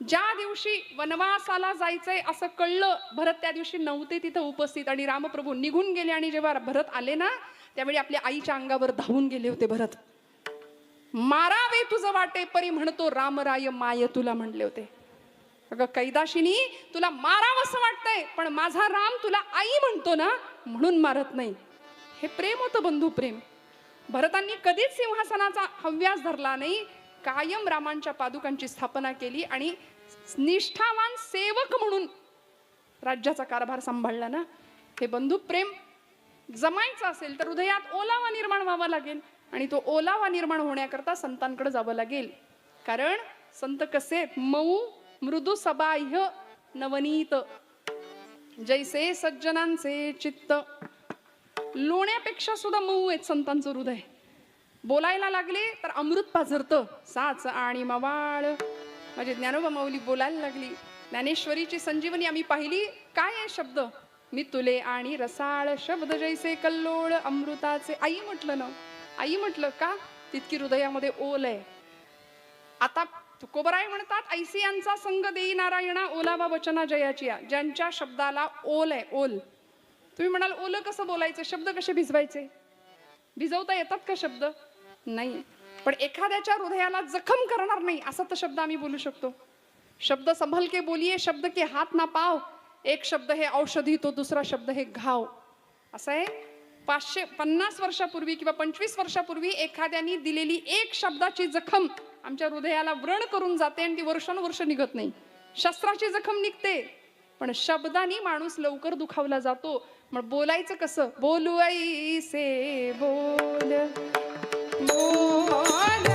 ज्या दिवशी वनवासाला जायचंय असं कळलं, भरत त्या दिवशी नव्हते तिथं उपस्थित, आणि रामप्रभू निघून गेले. आणि जेव्हा भरत आले ना, त्यावेळी आपल्या आईच्या अंगावर धावून गेले होते भरत. मारावे तुझं वाटे परी म्हणतो रामराय माय तुला म्हणले होते. अगं कैदाशिनी, तुला मारावंसं वाटतंय, पण माझा राम तुला आई म्हणतो ना, म्हणून मारत नाही. हे प्रेम होतं, बंधुप्रेम. भरतांनी कधीच सिंहासनाचा हव्यास धरला नाही. कायम रामांच्या पादुकांची स्थापना केली आणि निष्ठावान सेवक म्हणून राज्याचा कारभार सांभाळला ना. हे बंधुप्रेम जमायचं असेल तर हृदयात ओलावा निर्माण व्हावा लागेल, आणि तो ओलावा निर्माण होण्याकरता संतांकडे जावं लागेल. कारण संत कसे? मऊ मृदू सबाह्य नवनीत, जैसे सज्जनांचे चित्त. लोण्यापेक्षा सुद्धा मऊ आहेत संतांचं हृदय. बोलायला लागले तर अमृत पाझरतं. साच आणि मवाळ. माझे ज्ञानोबा माऊली बोलायला लागली. ज्ञानेश्वरीची संजीवनी आम्ही पाहिली. काय आहे शब्द? मी तुले आणि रसाळ शब्द जैसे कल्लोळ अमृताचे. आई म्हटलं ना, आई म्हटलं का? तितकी हृदयामध्ये ओल आहे. आता तुकोबराय म्हणतात, ऐसी यांचा संग देई नारायणा ओलावा वचना जयाचिया. ज्यांच्या शब्दाला ओल आहे, ओल. तुम्ही म्हणाल ओलं कसं बोलायचं, शब्द कसे भिजवायचे? भिजवता येतात का शब्द? नाही. पण एखाद्याच्या हृदयाला जखम करणार नाही असा तर शब्द आम्ही बोलू शकतो. शब्द संभल के बोलिये, शब्द के हात ना पाव. एक शब्द हे औषधी, तो दुसरा शब्द हे घाव. असं आहे. 550 वर्षापूर्वी किंवा 25 वर्षापूर्वी एखाद्याने दिलेली एक शब्दाची जखम आमच्या हृदयाला व्रण करून जाते, आणि ती वर्षानुवर्ष निघत नाही. शस्त्राची जखम निघते, पण शब्दानी माणूस लवकर दुखावला जातो. मग बोलायचं कसं? बोलू ऐसे बोल बोल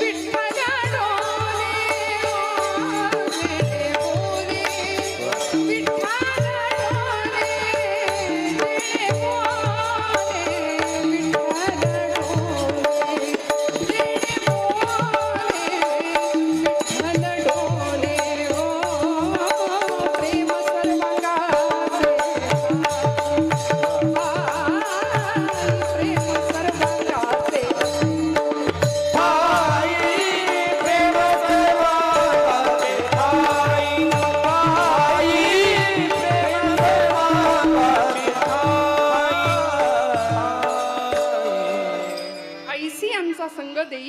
विठ्ठल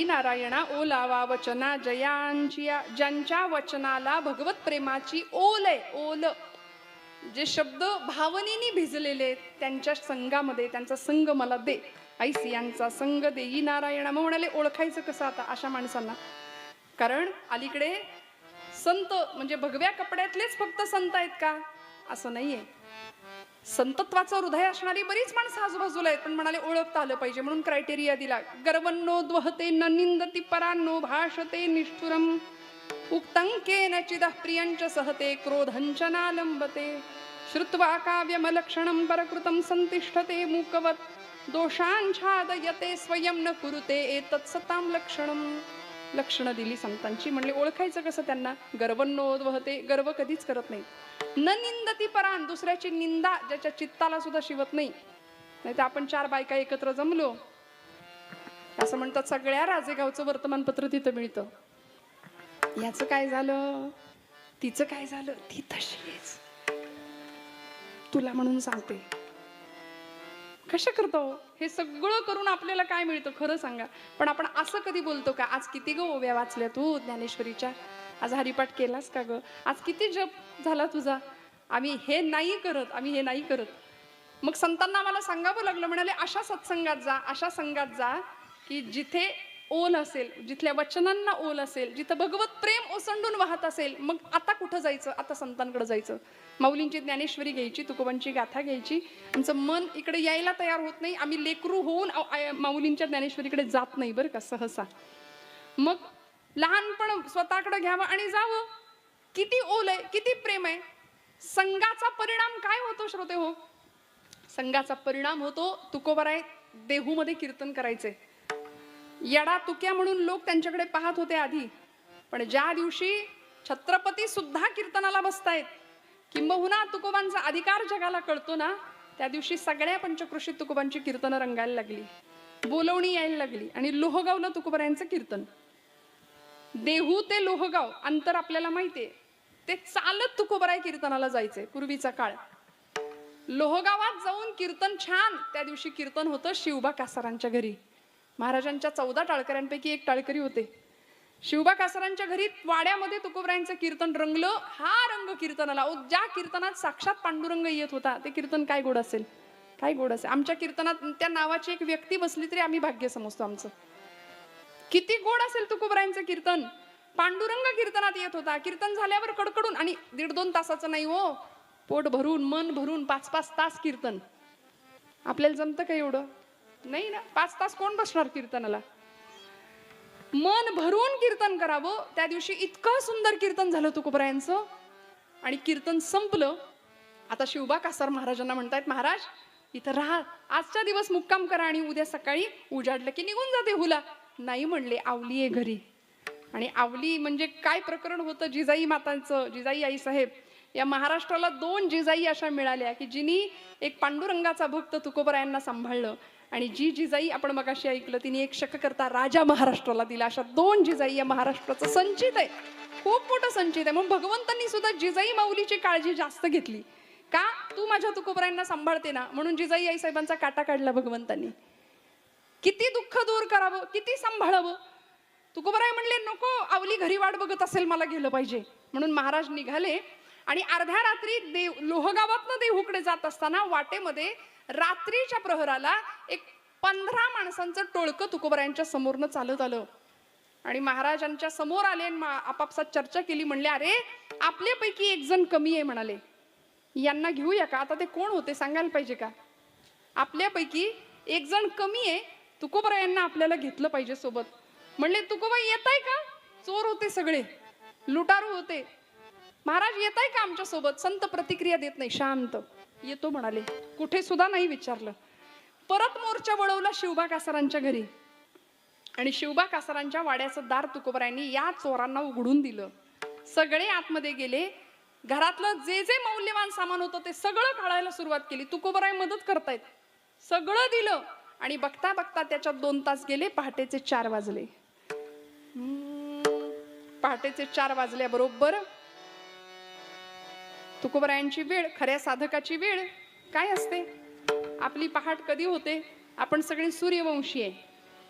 देई नारायणा ओलावा वचना जयांचिया. ज्यांच्या वचनाला भगवत प्रेमाची ओल आहे, ओल, जे शब्द भावनेनी भिजलेले आहेत, त्यांच्या संघामध्ये त्यांचा संग मला दे. ऐसी यांचा संग देई नारायणा. मग म्हणाले ओळखायचं कसं आता अशा माणसांना? कारण अलीकडे संत म्हणजे भगव्या कपड्यातलेच फक्त संत आहेत का, असं नाहीये. संतत्वाचं हृदय असणारी बरीच माणसं आजूबाजूला आहेत, पण म्हणाले ओळखता आलं पाहिजे म्हणून क्रायटेरिया दिला. गर्वन्नोद्वहते न निंदती परान्नो भाषते निष्ठुरम उक्तंकेन चिदः प्रियंच सहते क्रोधंच नालंबते श्रुत्वा काव्यमलक्षणं परकृतं संतिष्ठते मूकवत् दोषांछादयते स्वयं न कुरुते एतत्सतां लक्षणं. लक्षणं दिली संतांची. म्हणले ओळखायचं कसं त्यांना? गर्वन्नोद्वहते, गर्व कधीच करत नाही. न निंदती परान, दुसऱ्याची निंदा ज्याच्या चित्ताला सुद्धा शिवत नाही. नाही तर आपण 4 बायका एकत्र जमलो, असं म्हणतात सगळ्या राजेगावचं वर्तमानपत्र तिथं मिळतं. याचं काय झालं, तिचं काय झालं, ती तशीच, तुला म्हणून सांगते. कशा करतो हे सगळं करून आपल्याला काय मिळतं खरं सांगा? पण आपण असं कधी बोलतो का? आज किती ग ओव्या वाचल्या तू ज्ञानेश्वरीच्या? आज हरिपाठ केलास का ग? आज किती जप झाला तुझा? आम्ही हे नाही करत, आम्ही हे नाही करत. मग संतांना मला सांगावं लागलं, म्हणाले अशा सत्संगात जा, अशा संघात जा की जिथे ओल असेल, जिथल्या वचनांना ओल असेल, जिथं भगवत प्रेम ओसंडून वाहत असेल. मग आता कुठं जायचं? आता संतांकडे जायचं. माऊलींची ज्ञानेश्वरी घ्यायची, तुकोबांची गाथा घ्यायची. आमचं मन इकडे यायला तयार होत नाही. आम्ही लेकरू होऊन माऊलींच्या ज्ञानेश्वरीकडे जात नाही बरं का सहसा. मग लहानपण स्वतःकडे घ्यावं आणि जावं. किती ओल आहे, किती प्रेम आहे. संघाचा परिणाम काय होतो श्रोते हो? संघाचा परिणाम होतो तुकोबाराय देहूमध्ये कीर्तन करायचे. येडा तुक्या म्हणून लोक त्यांच्याकडे पाहत होते आधी, पण ज्या दिवशी छत्रपती सुद्धा कीर्तनाला बसतायत, किंबहुना तुकोबांचा अधिकार जगाला कळतो ना, त्या दिवशी सगळ्या पंचक्रोशीत तुकोबांची कीर्तनं रंगायला लागली, बोलवणी यायला लागली. आणि लोहगावला तुकोबारायांचं कीर्तन. देहू ते लोहगाव अंतर आपल्याला माहितीये. ते चालत तुकोबाराय कीर्तनाला जायचे पूर्वीचा काळ. लोहगावात जाऊन कीर्तन छान. त्या दिवशी कीर्तन होतं शिवबा कासारांच्या घरी. महाराजांच्या 14 टाळकऱ्यांपैकी एक टाळकरी होते. शिवबा कासारांच्या घरी वाड्यामध्ये तुकोबरायांचं कीर्तन रंगलं. हा रंग कीर्तनाला, ज्या कीर्तनात साक्षात पांडुरंग येत होता, ते कीर्तन काय गोड असेल, काय गोड असेल. आमच्या कीर्तनात त्या नावाची एक व्यक्ती बसली तरी आम्ही भाग्य समजतो आमचं. किती गोड असेल तुकोबरायांचं कीर्तन. पांडुरंग कीर्तनात येत होता. कीर्तन झाल्यावर कडकडून, आणि 1.5-2 तासाचं नाही हो, पोट भरून मन भरून 5-5 तास कीर्तन. आपल्याला जमतं का एवढं? नाही ना. 5 तास कोण बसणार कीर्तनाला? मन भरून कीर्तन करावं. त्या दिवशी इतकं सुंदर कीर्तन झालं तुकोबरायांचं. आणि कीर्तन संपलं. आता शिवबा कासार महाराजांना म्हणतायत, महाराज इथं राहा, आजचा दिवस मुक्काम करा आणि उद्या सकाळी उजाडलं की निघून जाते हुला. नाही म्हणले, आवली आहे घरी. आणि आवली म्हणजे काय प्रकरण होतं जिजाई मातांचं. जिजाई आई साहेब या महाराष्ट्राला 2 जिजाई अशा मिळाल्या की जिनी एक पांडुरंगाचा भक्त तुकोबरायांना सांभाळलं, आणि जी जिजाई आपण मगाशी ऐकलं तिने एक शककर्ता राजा महाराष्ट्राला दिला. अशा 2 जिजाई या महाराष्ट्राचं संचित आहे, खूप मोठं संचित आहे. म्हणून भगवंतांनी सुद्धा जिजाई माऊलीची काळजी जास्त घेतली. का? तू माझ्या तुकोबरायांना सांभाळते ना, म्हणून जिजाई आई साहेबांचा काटा काढला भगवंतांनी. किती दुःख दूर करावं, किती सांभाळावं. तुकोबराय म्हणले नको, आवली घरी वाट बघत असेल, मला गेलं पाहिजे. म्हणून महाराज निघाले. आणि अर्ध्या रात्री लोहगावातनं देहूकडे जात असताना वाटेमध्ये रात्रीच्या प्रहराला एक 15 माणसांचं टोळकं तुकोबरायांच्या समोरनं चालत आलं. आणि महाराजांच्या समोर आले, आपापसात चर्चा केली. म्हणले अरे आपल्यापैकी एक जण कमी आहे म्हणाले, यांना घेऊया का? आता ते कोण होते सांगायला पाहिजे का? आपल्यापैकी एक जण कमी आहे, तुकोबरायांना आपल्याला घेतलं पाहिजे सोबत. म्हणले तुकोबाई येताय का? चोर होते सगळे, लुटारू होते. महाराज येताय का आमच्या सोबत? संत प्रतिक्रिया देत नाही, शांत. येतो म्हणाले, कुठे सुद्धा नाही विचारलं. परत मोर्चा वळवला शिवबा कासारांच्या घरी. आणि शिवबा कासारांच्या वाड्याचं दार तुकोबरायांनी या चोरांना उघडून दिलं. सगळे आतमध्ये गेले. घरातलं जे जे मौल्यवान सामान होतं ते सगळं काढायला सुरुवात केली. तुकोबराय मदत करतायत. सगळं दिलं. आणि बघता बघता त्याच्यात 2 तास गेले. पहाटेचे 4 वाजले. पहाटेचे 4 वाजल्याबरोबर तुकोबरायांची वेळ, खऱ्या साधकाची वेळ काय असते? आपली पहाट कधी होते? आपण सगळे सूर्यवंशी आहे.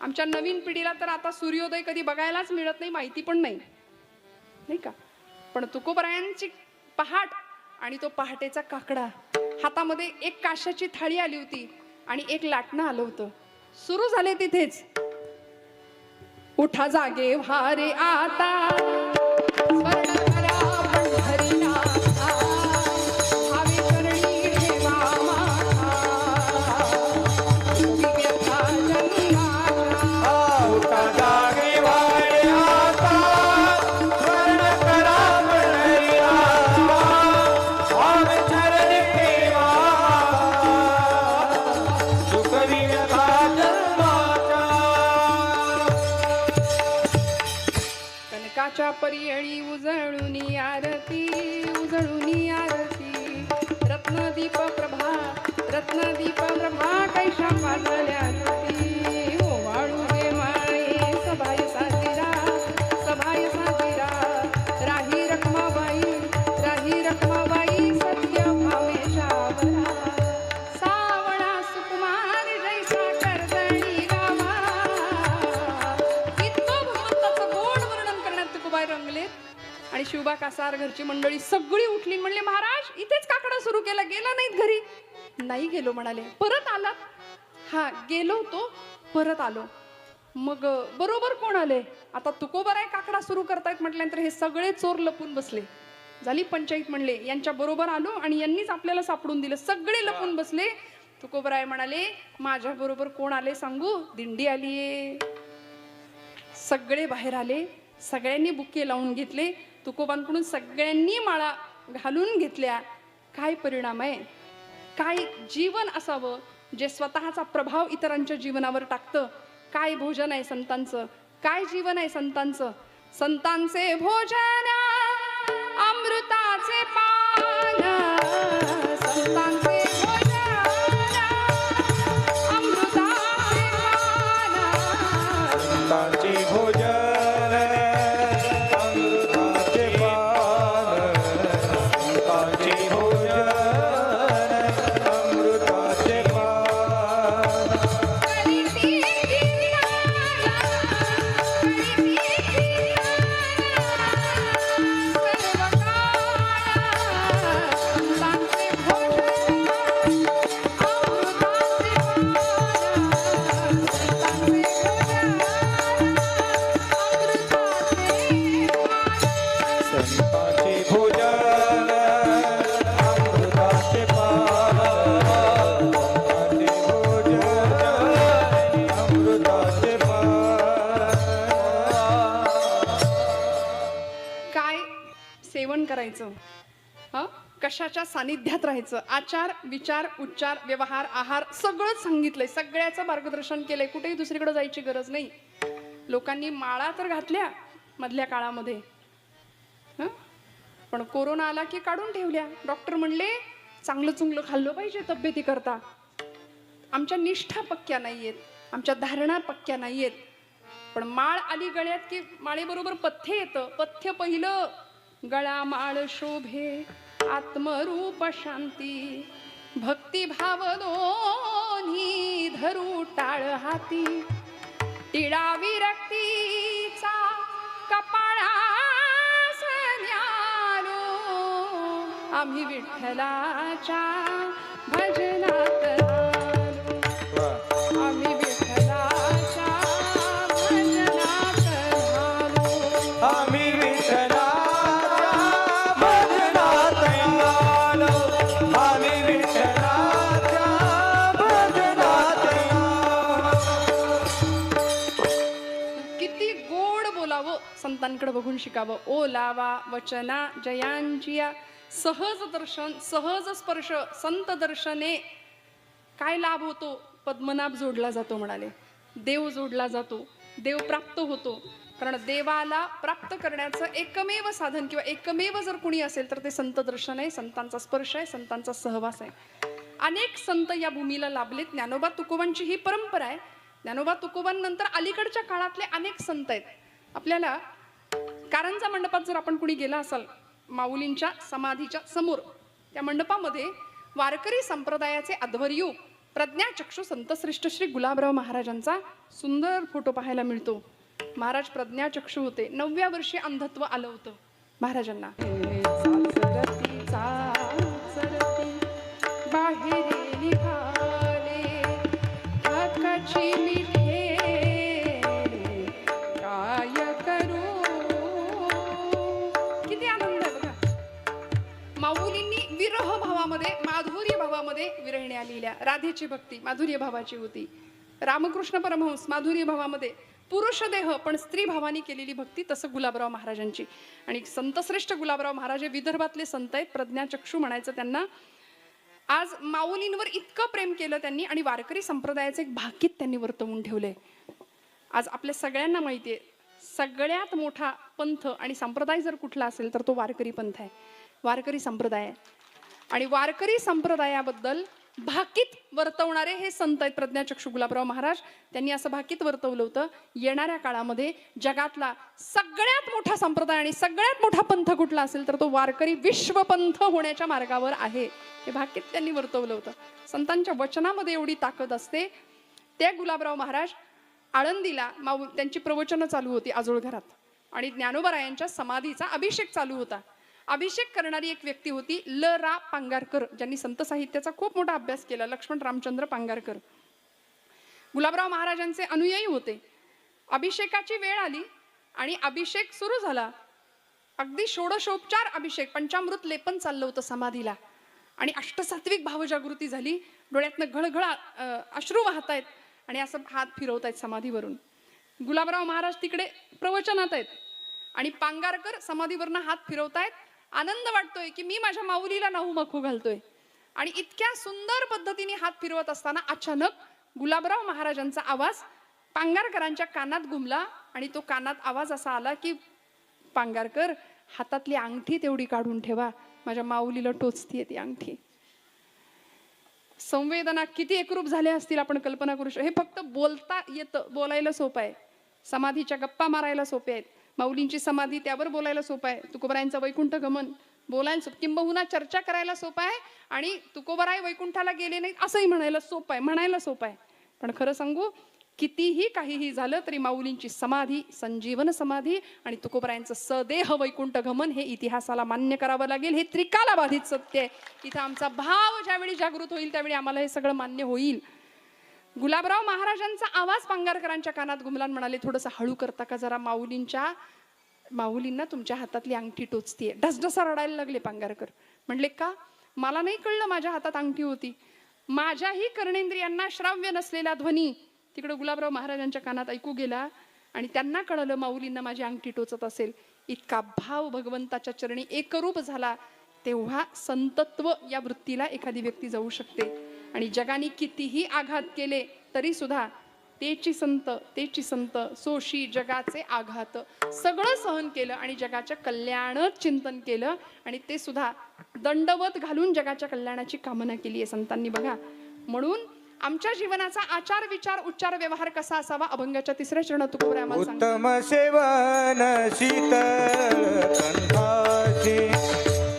आमच्या नवीन पिढीला तर आता सूर्योदय कधी बघायलाच मिळत नाही, माहिती पण नाही, नाही का? पण तुकोबरायांची पहाट आणि तो पहाटेचा काकडा, हातामध्ये एक काशाची थाळी आली होती आणि एक लाटणं आलं होतं. सुरू झाले तिथेच, उठा जागे व्हारे आता, स्वर्ण करा पंढरीनाथा, भावे चरणी ठेवा माथा, व्यथा जन्माचा. उठा जागे वारे आता, स्वर्ण करा पंढरीनाथा, भावे चरणी ठेवा, सुख व्यथा जन्माचा. कनकाच्या परियळी उजळूनी आरती, उजळूनी आरती, रत्नदीप प्रभा, रत्नदीप प्रभा, कैशा पाजल्या ज्योती. ओवाळू गे माये सभाय साजिरा, सभाय साजिरा, राही रखमाबाई, राही रखमाबाई, सत्य भावेशावरा, सावळा सुकुमार जैसा कर्दळी गावा. इतकं भगवंताचं गोड वर्णन करण्यात तुकोबाई रंगलेत. आणि शिवबा कासार घरची मंडळी सगळी उठली, म्हणले महाराज इथेच काकडा सुरू केला, गेला नाहीत घरी? नाही गेलो म्हणाले. परत आलात? हा गेलो होतो, परत आलो. मग बरोबर कोण आले? आता तुकोबराय काकडा सुरू करतायत म्हटल्यानंतर हे सगळे चोर लपून बसले. झाली पंचायत, म्हणले यांच्या बरोबर आलो आणि यांनीच आपल्याला सापडून दिलं. सगळे लपून बसले. तुकोबराय म्हणाले माझ्या बरोबर कोण आले सांगू? दिंडी आलीये. सगळे बाहेर आले, सगळ्यांनी बुके लावून घेतले, तुकोबांकडून सगळ्यांनी माळा घालून घेतल्या. काय परिणाम आहे? काय जीवन असावं जे स्वतःचा प्रभाव इतरांच्या जीवनावर टाकतं? काय भोजन आहे संतांचं, काय जीवन आहे संतांचं? संतांचे भोजन अमृताचे पान, संतांचे भोजन अमृताचे पान, संतांचे भोजन अमृताचे पान, संतांचे भोजन अमृताचे पान. कळीती ज्ञाना, कळीती ज्ञाना, सर्व काळा संतांचे भोजन अमृताचे पान, संतांचे भोजन अमृताचे पान. संतांचे भोजन अमृताचे पान, संतांचे भोजन अमृताचे पान. काय सेवन करायचं, हा कशाच्या सानिध्यात राहायचं, आचार विचार उच्चार व्यवहार आहार सगळंच सांगितलंय, सगळ्याचं मार्गदर्शन केलंय. कुठेही दुसरीकडे जायची गरज नाही. लोकांनी माळा तर घातल्या मधल्या काळामध्ये, हं? पण कोरोना आला की काढून ठेवल्या. डॉक्टर म्हणले चांगलं चुंगलं खाल्लं पाहिजे तब्येती करता. आमच्या निष्ठा पक्क्या नाहीयेत, आमच्या धारणा पक्क्या नाहीयेत. पण माळ आली गळ्यात की माळेबरोबर पथ्य येतं. पथ्य पहिलं, गळा माळ शोभे आत्मरूप शांती, भक्तिभाव दोन्ही धरू टाळ हाती, टिळा विरक्तीचा कपाळास न्यालो, आम्ही विठ्ठलाच्या भजनात आलो, आम्ही विठ्ठलाच्या भजनात आलो. आम्ही विठ्ठलाच्या भजनात आलो, आम्ही विठ्ठलाच्या भजनात आलो. किती गोड बोलावं, संतांकडे बघून शिकावं. ओ लावा वचना जयांचिया, सहज दर्शन सहज स्पर्श संत दर्शने. काय लाभ होतो? पद्मनाभ जोडला जातो म्हणाले, देव जोडला जातो, देव प्राप्त होतो. कारण देवाला प्राप्त करण्याचं एकमेव साधन किंवा एकमेव जर कुणी असेल तर ते संत दर्शन आहे, संतांचा स्पर्श आहे, संतांचा सहवास आहे. अनेक संत या भूमीला लाभलेत. ज्ञानोबा तुकोबांची ही परंपरा आहे. ज्ञानोबा तुकोबांनंतर अलीकडच्या काळातले अनेक संत आहेत. आपल्याला कारंजा मंडपात जर आपण कुणी गेला असाल, माऊलींच्या समाधीच्या समोर त्या मंडपामध्ये वारकरी संप्रदायाचे अध्वर्यू प्रज्ञाचक्षू संतश्रेष्ठ श्री गुलाबराव महाराजांचा सुंदर फोटो पाहायला मिळतो. महाराज प्रज्ञाचक्षू होते. 9व्या वर्षी अंधत्व आलं होतं महाराजांना. चाचरती चाचरती बाहेर निघाले ठाकाची मिठे काय करू. किती आनंद आहे बघा. माऊलींनी विरह भावामध्ये माधुर्य भावामध्ये विरहण्या लिहिल्या. राधेची भक्ती माधुर्य भावाची होती. रामकृष्ण परमहंस माधुर्य भावामध्ये पुरुष देह पण स्त्री भावानी केलेली भक्ती, तसं गुलाबराव महाराजांची. आणि संतश्रेष्ठ गुलाबराव महाराज हे विदर्भातले संत आहेत. प्रज्ञाचक्षू म्हणायचं त्यांना. आज माऊलींवर इतकं प्रेम केलं त्यांनी आणि वारकरी संप्रदायाचं एक भाकीत त्यांनी वर्तवून ठेवलंय. आज आपल्या सगळ्यांना माहिती आहे सगळ्यात मोठा पंथ आणि संप्रदाय जर कुठला असेल तर तो वारकरी पंथ आहे, वारकरी संप्रदाय आहे. आणि वारकरी संप्रदायाबद्दल भाकीत वर्तवणारे हे संत आहेत प्रज्ञाचक्षू गुलाबराव महाराज. त्यांनी असं भाकीत वर्तवलं होतं, येणाऱ्या काळामध्ये जगातला सगळ्यात मोठा संप्रदाय आणि सगळ्यात मोठा पंथ कुठला असेल तर तो वारकरी विश्वपंथ होण्याच्या मार्गावर आहे. हे भाकीत त्यांनी वर्तवलं होतं. संतांच्या वचनामध्ये एवढी ताकद असते. ते गुलाबराव महाराज आळंदीला त्यांची प्रवचनं चालू होती आजोळ घरात आणि ज्ञानोबरायांच्या समाधीचा अभिषेक चालू होता. अभिषेक करणारी एक व्यक्ती होती ल रा पांगारकर, ज्यांनी संत साहित्याचा खूप मोठा अभ्यास केला. लक्ष्मण रामचंद्र पांगारकर गुलाबराव महाराजांचे अनुयायी होते. अभिषेकाची वेळ आली आणि अभिषेक सुरू झाला. अगदी षोडशोपचार अभिषेक, पंचामृत लेपन चाललं होतं समाधीला आणि अष्टसात्विक भावजागृती झाली. डोळ्यातनं घळघळ अश्रू वाहतायत आणि असं हात फिरवतायत समाधीवरून. गुलाबराव महाराज तिकडे प्रवचनात आहेत आणि पांगारकर समाधीवरनं हात फिरवतायत. आनंद वाटतोय की मी माझ्या माऊलीला नाहू मखू घालतोय. आणि इतक्या सुंदर पद्धतीने हात फिरवत असताना अचानक गुलाबराव महाराजांचा आवाज पांगारकरांच्या कानात घुमला आणि तो कानात आवाज असा आला की पांगारकर, हातातली अंगठी तेवढी काढून ठेवा, माझ्या माऊलीला टोचतीये ती अंगठी. संवेदना किती एकरूप झाल्या असतील आपण कल्पना करू शकतो. हे फक्त बोलता येतं, बोलायला सोपं आहे. समाधीच्या गप्पा मारायला सोपे आहेत. माऊलींची समाधी त्यावर बोलायला सोपं आहे. तुकोबरायांचं वैकुंठ गमन बोलायला सोपं, किंबहुना चर्चा करायला सोपं आहे. आणि तुकोबराय वैकुंठाला गेले नाहीत असंही म्हणायला सोपं आहे, म्हणायला सोपं आहे. पण खरं सांगू, कितीही काहीही झालं तरी माऊलींची समाधी संजीवन समाधी आणि तुकोबरायांचं सदेह वैकुंठ गमन हे इतिहासाला मान्य करावं लागेल. हे त्रिकालाबाधित सत्य आहे. इथं आमचा भाव ज्यावेळी जागृत होईल त्यावेळी आम्हाला हे सगळं मान्य होईल. गुलाबराव महाराजांचा आवाज पांगारकरांच्या कानात घुमला आणि म्हणाले, थोडंसं हळू करता का जरा, माऊलींना तुमच्या हातातली अंगठी टोचतीये. ढसढसा रडायला लागले पांगारकर. म्हणले का? मला नाही कळलं माझ्या हातात अंगठी होती. माझ्याही कर्णेंद्रियांना श्राव्य नसलेला ध्वनी तिकडे गुलाबराव महाराजांच्या कानात ऐकू गेला आणि त्यांना कळलं माऊलींना माझी अंगठी टोचत असेल. इतका भाव भगवंताच्या चरणी एकरूप झाला. तेव्हा संतत्व या वृत्तीला एखादी व्यक्ती जाऊ शकते. आणि जगाने कितीही आघात केले तरी सुद्धा तेची संत सोशी जगाचे आघात सगळं सहन केलं आणि जगाच्या कल्याणच चिंतन केलं. आणि ते सुद्धा दंडवत घालून जगाच्या कल्याणाची कामना केली आहे संतांनी बघा. म्हणून आमच्या जीवनाचा आचार विचार उच्चार व्यवहार कसा असावा अभंगाच्या 3ऱ्या चरणात तुकोबराय आम्हाला सांगतात. उत्तम सेवन शीतल कंठाची,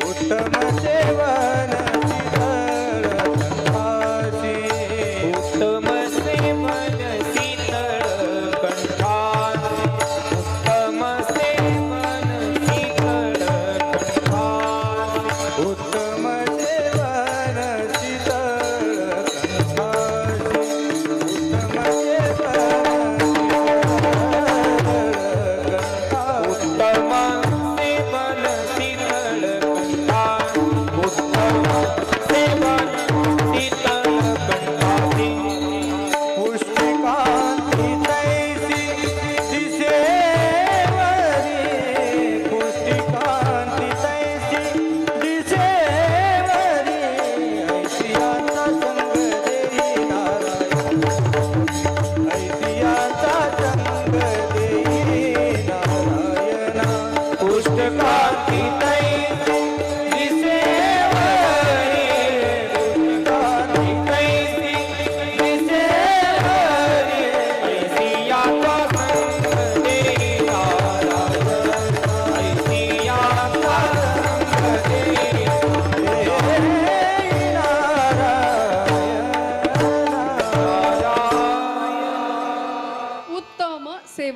उत्तम सेवन शीतल कंठाची, उत्तम सेवन शीतळ कंठाची, उत्तम सेवन शीतळ कंठाची, उत्तम सेवन शीतल कंठाची, उत्तम सेवन उत्तम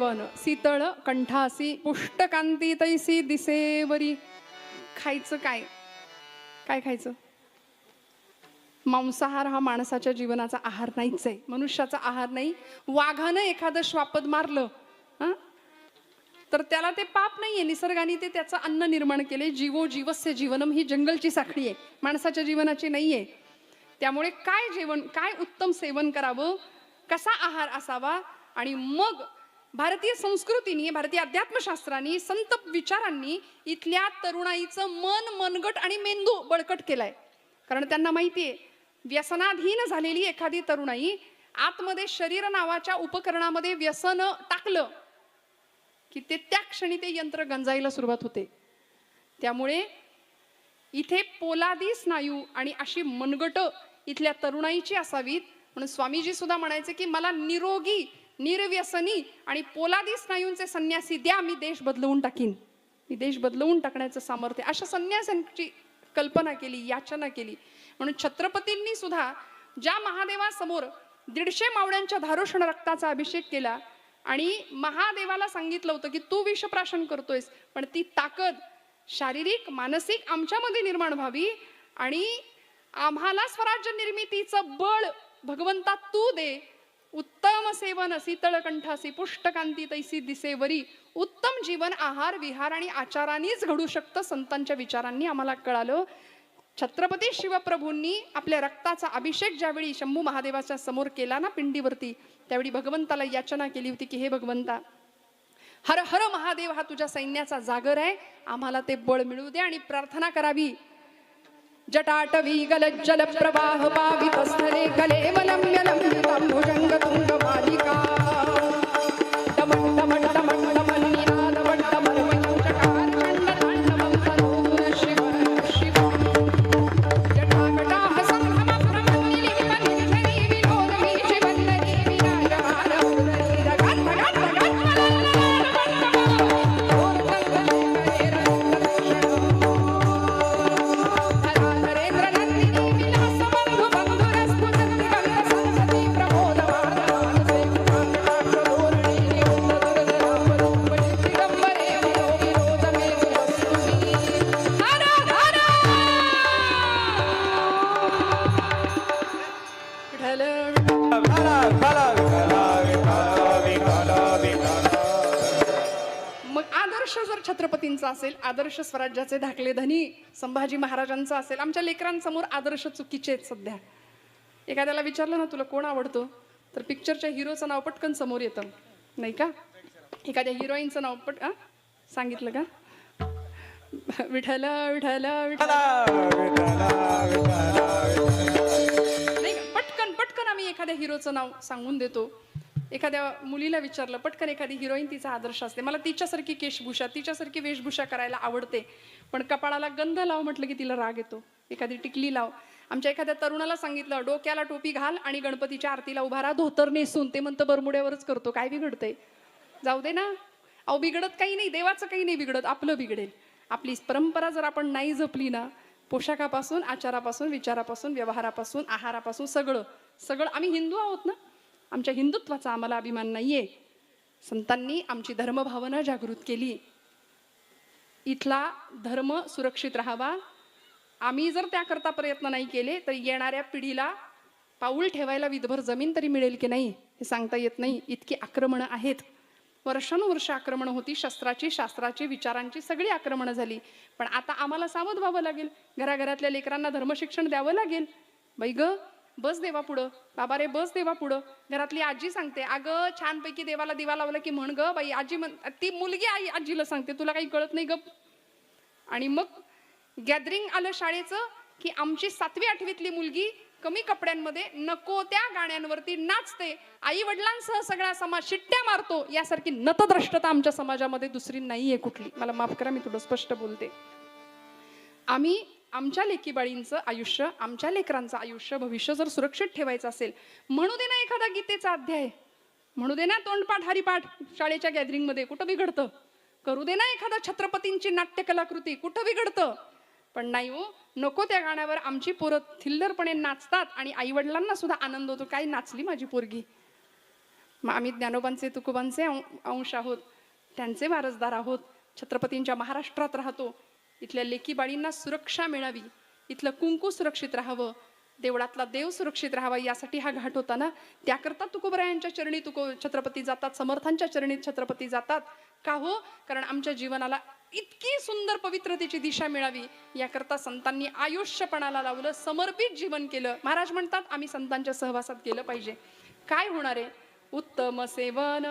सेवन शीतळ कंठासी पुष्टकांती तैसी दिसेवरी. खायचं काय? काय खायचं? मांसाहार हा माणसाच्या जीवनाचा आहार नाहीच आहे, मनुष्याचा आहार नाही. वाघानं एखादं श्वापद मारलं तर त्याला ते पाप नाहीये, निसर्गाने ते त्याचं अन्न निर्माण केले. जीवो जीवस्य जीवनम ही जंगलची साखळी आहे, माणसाच्या जीवनाची नाहीये. त्यामुळे काय जेवण, काय उत्तम सेवन करावं, कसा आहार असावा, आणि मग भारतीय संस्कृतीने, भारतीय अध्यात्मशास्त्राने, संत विचारांनी इथल्या तरुणाईचं मन मनगट आणि मेंदू बळकट केलाय. कारण त्यांना माहितीये व्यसनाधीन झालेली एखादी तरुणाई आतमध्ये शरीर नावाच्या उपकरणामध्ये व्यसन टाकलं की ते त्या क्षणी ते यंत्र गंजायला सुरुवात होते. त्यामुळे इथे पोलादी स्नायू आणि अशी मनगट इथल्या तरुणाईची असावीत. म्हणून स्वामीजी सुद्धा म्हणायचे की मला निरोगी, निर्व्यसनी आणि पोलादी स्नायूंचे संन्यासी द्या, मी देश बदलवून टाकीन. मी देश बदलवून टाकण्याचं सामर्थ्य. अशा संन्यासांची कल्पना केली, याचना केली. म्हणून छत्रपतींनी सुद्धा ज्या महादेवासमोर 150 मावळ्यांच्या धारोषण रक्ताचा अभिषेक केला आणि महादेवाला सांगितलं होतं की तू विषप्राशन करतोयस, पण ती ताकद शारीरिक मानसिक आमच्यामध्ये निर्माण व्हावी आणि आम्हाला स्वराज्य निर्मितीचं बळ भगवंता तू दे. उत्तम सेवन शीतळ कंठासी पुष्टकांती तैसी दिसेवरी. उत्तम जीवन आहार विहार आणि आचारानेच घडू शकतं, संतांच्या विचारांनी आम्हाला कळालं. छत्रपती शिवप्रभूंनी आपल्या रक्ताचा अभिषेक ज्यावेळी शंभू महादेवाच्या समोर केला ना पिंडीवरती, त्यावेळी भगवंताला याचना केली होती की हे भगवंता, हर हर महादेव हा तुझ्या सैन्याचा जागर आहे, आम्हाला ते बळ मिळू दे. आणि प्रार्थना करावी, जटाटवी गलज्जल प्रवाह पावित स्थले कलेवलम्य लंबितं भुजंग तुंग मालिका टमटम टमटम टमन निनाद वट्टम रमणचकार चंड तांडवं तनोतुर शिव शिव. जटाकटाह संभ्रम प्रमन्निलिप्त निर्झरी विलोलमी शिवल्लरी विराजमान उदरी रगत गत गत छत्रपतींचा असेल, आदर्श स्वराज्याचे धाकले धनी संभाजी महाराजांचा असेल. आमच्या लेकरांसमोर आदर्श चुकीचे आहेत सध्या. एखाद्याला विचारलं ना तुला कोण आवडतो, तर पिक्चरच्या हिरोचं नाव पटकन समोर येतं, नाही का? एखाद्या हिरोईनचं नाव सांगितलं का? विठ्ठल विठ्ठल विठ्ठल नाही, पटकन पटकन आम्ही एखाद्या हिरोचं नाव सांगून देतो. एखाद्या मुलीला विचारलं पटकन एखादी हिरोईन तिचा आदर्श असते, मला तिच्यासारखी केशभूषा, तिच्यासारखी वेशभूषा करायला आवडते. पण कपाळाला गंध लाव म्हटलं की तिला राग येतो. एखादी टिकली लाव. आमच्या एखाद्या तरुणाला सांगितलं डोक्याला टोपी घाल आणि गणपतीच्या आरतीला उभा राहा धोतर नेसून, ते म्हणतं बरमुड्यावरच करतो. काय बिघडतंय? जाऊ दे ना. अहो बिघडत काही नाही, देवाचं काही नाही बिघडत, आपलं बिघडेल. आपली परंपरा जर आपण नाही जपली ना, पोशाखापासून, आचारापासून, विचारापासून, व्यवहारापासून, आहारापासून सगळं सगळं. आम्ही हिंदू आहोत ना, आमच्या हिंदुत्वाचा आम्हाला अभिमान नाहीये. संतांनी आमची धर्मभावना जागृत केली. इथला धर्म सुरक्षित राहावा. आम्ही जर त्याकरता प्रयत्न नाही केले तर येणाऱ्या पिढीला पाऊल ठेवायला विधभर जमीन तरी मिळेल की नाही हे सांगता येत नाही. इतकी आक्रमणं आहेत, वर्षानुवर्ष आक्रमणं होती, शस्त्राची, शास्त्राची, विचारांची सगळी आक्रमणं झाली. पण आता आम्हाला सावध व्हावं लागेल. घराघरातल्या लेकरांना धर्मशिक्षण द्यावं लागेल. बाई ग बस देवा पुढं, बाबा रे बस देवा पुढं. घरातली आजी सांगते अगं छानपैकी देवाला दिवा लावला की म्हण ग बाई. आजी ती मुलगी आई आजीला सांगते तुला काही कळत नाही गप. आणि मग गॅदरिंग आलं शाळेचं की आमची 7वी 8वीतली मुलगी कमी कपड्यांमध्ये नको त्या गाण्यांवरती नाचते, आई वडिलांसह सगळा समाज शिट्ट्या मारतो. यासारखी नतद्रष्टता आमच्या समाजामध्ये दुसरी नाहीये कुठली. मला माफ करा, मी थोडं स्पष्ट बोलते. आम्ही आमच्या लेकीबाळींचं आयुष्य, आमच्या लेकरांचं आयुष्य, भविष्य जर सुरक्षित ठेवायचं असेल, म्हणू दे ना एखादा गीतेचा अध्याय, म्हणू दे ना तोंडपाठ हरिपाठ शाळेच्या गॅदरिंगमध्ये, कुठं बिघडतं? करू दे ना एखादा छत्रपतींची नाट्यकलाकृती, कुठं बिघडतं? पण नाही हो, नको त्या गाण्यावर आमची पोरं थिल्लरपणे नाचतात आणि आई वडिलांना सुद्धा आनंद होतो, काय नाचली माझी पोरगी. मग आम्ही ज्ञानोबांचे तुकोबांचे अंश आहोत, त्यांचे वारसदार आहोत. छत्रपतींच्या महाराष्ट्रात राहतो. इथल्या लेकी बाळींना सुरक्षा मिळावी, इथलं कुंकू सुरक्षित राहावं, देवळातला देव सुरक्षित राहावा, यासाठी हा घाट होता ना. त्याकरता तुकोबरायांच्या चरणी छत्रपती जातात, समर्थांच्या चरणी छत्रपती जातात. का हो? कारण आमच्या जीवनाला इतकी सुंदर पवित्रतेची दिशा मिळावी याकरता संतांनी आयुष्यपणाला लावलं, समर्पित जीवन केलं. महाराज म्हणतात आम्ही संतांच्या सहवासात गेलं पाहिजे. काय होणार आहे? उत्तम सेवन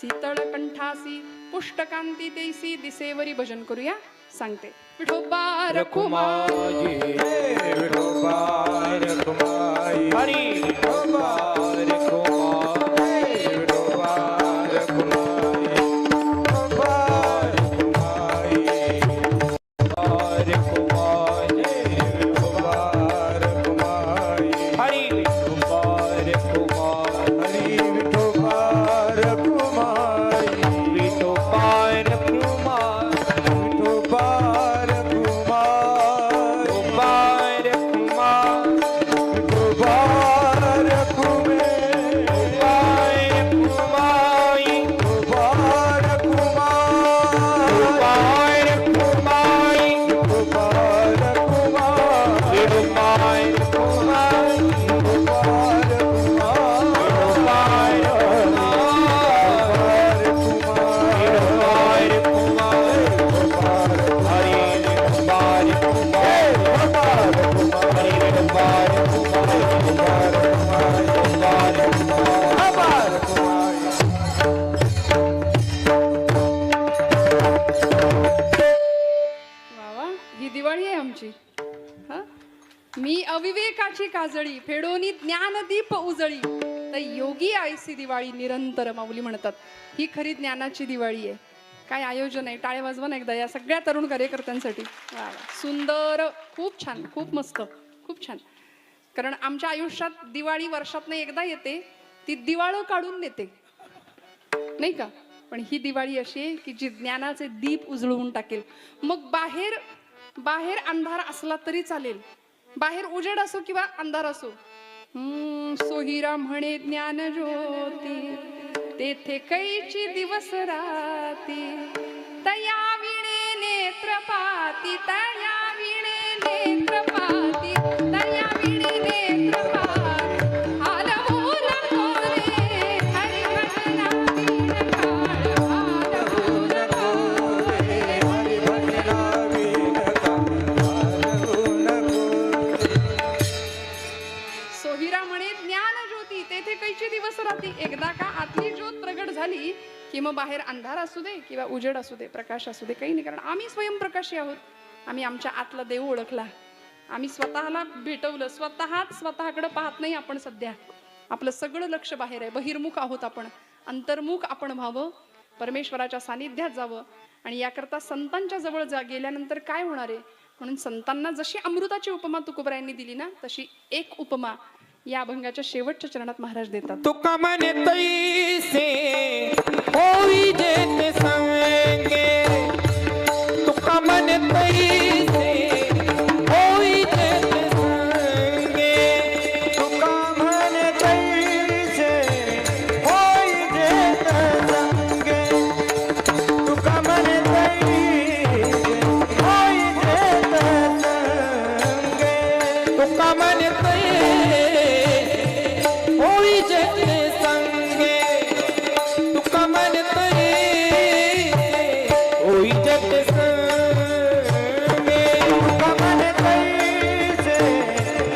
शीतळ कंठासी पुष्टकांती तेसी दिसेवरी भजन करूया. सांगते विठोबा रखुमाई, विठोबा रखुमाई, हरी विठोबा रखुमाई, विठोबा रखुमाई, विठोबा रखुमाई, रखुमाई, विठोबा रखुमाई, हरी रखुमाई, हरी विठोबा रखुमाई, विठोबा रखुमाई, विठोबा रखुमाई, विठोबा रखुमाई, विठोबा रखुमाई, विठोबा रखुमाई, रखुमाई, विठोबा रखुमाई, विठोबा वा, ही दिवाळी आहे आमची. हा, मी अविवेकाची काजळी फेडोनी ज्ञानदीप उजळी, तर योगी आयसी दिवाळी निरंतर माऊली म्हणतात. ही खरी ज्ञानाची दिवाळी आहे. काय आयोजन आहे, टाळे वाजवा ना एकदा या सगळ्या तरुण कार्यकर्त्यांसाठी. वा वा, सुंदर, खूप छान, खूप मस्त, खूप छान. कारण आमच्या आयुष्यात दिवाळी वर्षातनं एकदा येते, ती दिवाळं काढून देते नाही का. पण ही दिवाळी अशी आहे की जी ज्ञानाचे दीप उजळवून टाकेल. मग बाहेर बाहेर अंधार असला तरी चालेल, बाहेर उजेड असो किंवा अंधार असो. सोहिरा म्हणे ज्ञान ज्योती तेथे कैची दिवस राती, तया विणे नेत्रपाती, तया विणे नेत्रपाती, तया विणे नेत्रपाती, हालवू नको रे हरिभजना विण काळ, हालवू नको रे. सोहिरा म्हणे ज्ञान ज्योती तेथे कैची दिवस राहती. एकदा का आतली ज्योत प्रगट झाली की मग बाहेर अंधार असू दे किंवा उजेड असू दे, प्रकाश असू दे, काही नाही. कारण आम्ही स्वयंप्रकाशी आहोत. आम्ही आमच्या आतला देव ओळखला, आम्ही स्वतःला भेटवलं. स्वतःकडे पाहत नाही आपण सध्या. आपलं सगळं लक्ष बाहेर आहे, बहिर्मुख आहोत आपण. अंतर्मुख आपण व्हावं, परमेश्वराच्या सानिध्यात जावं. आणि याकरता संतांच्या जवळ गेल्यानंतर काय होणार आहे, म्हणून संतांना जशी अमृताची उपमा तुकोबरायांनी दिली ना, तशी एक उपमा या अभंगाच्या शेवटच्या चरणात महाराज देतात. तुका म्हणे तैसे होई जेते संगे, तुका म्हणे तैसे होई जेते संगे, तुका म्हणे तैसे होई जेत संगे, तुका म्हणे तैसे होई जेत संगे, तुका म्हणे तैसे होई जेते संगे, तुका म्हणे तैसे होई जेते संगे, तुका म्हणे तैसे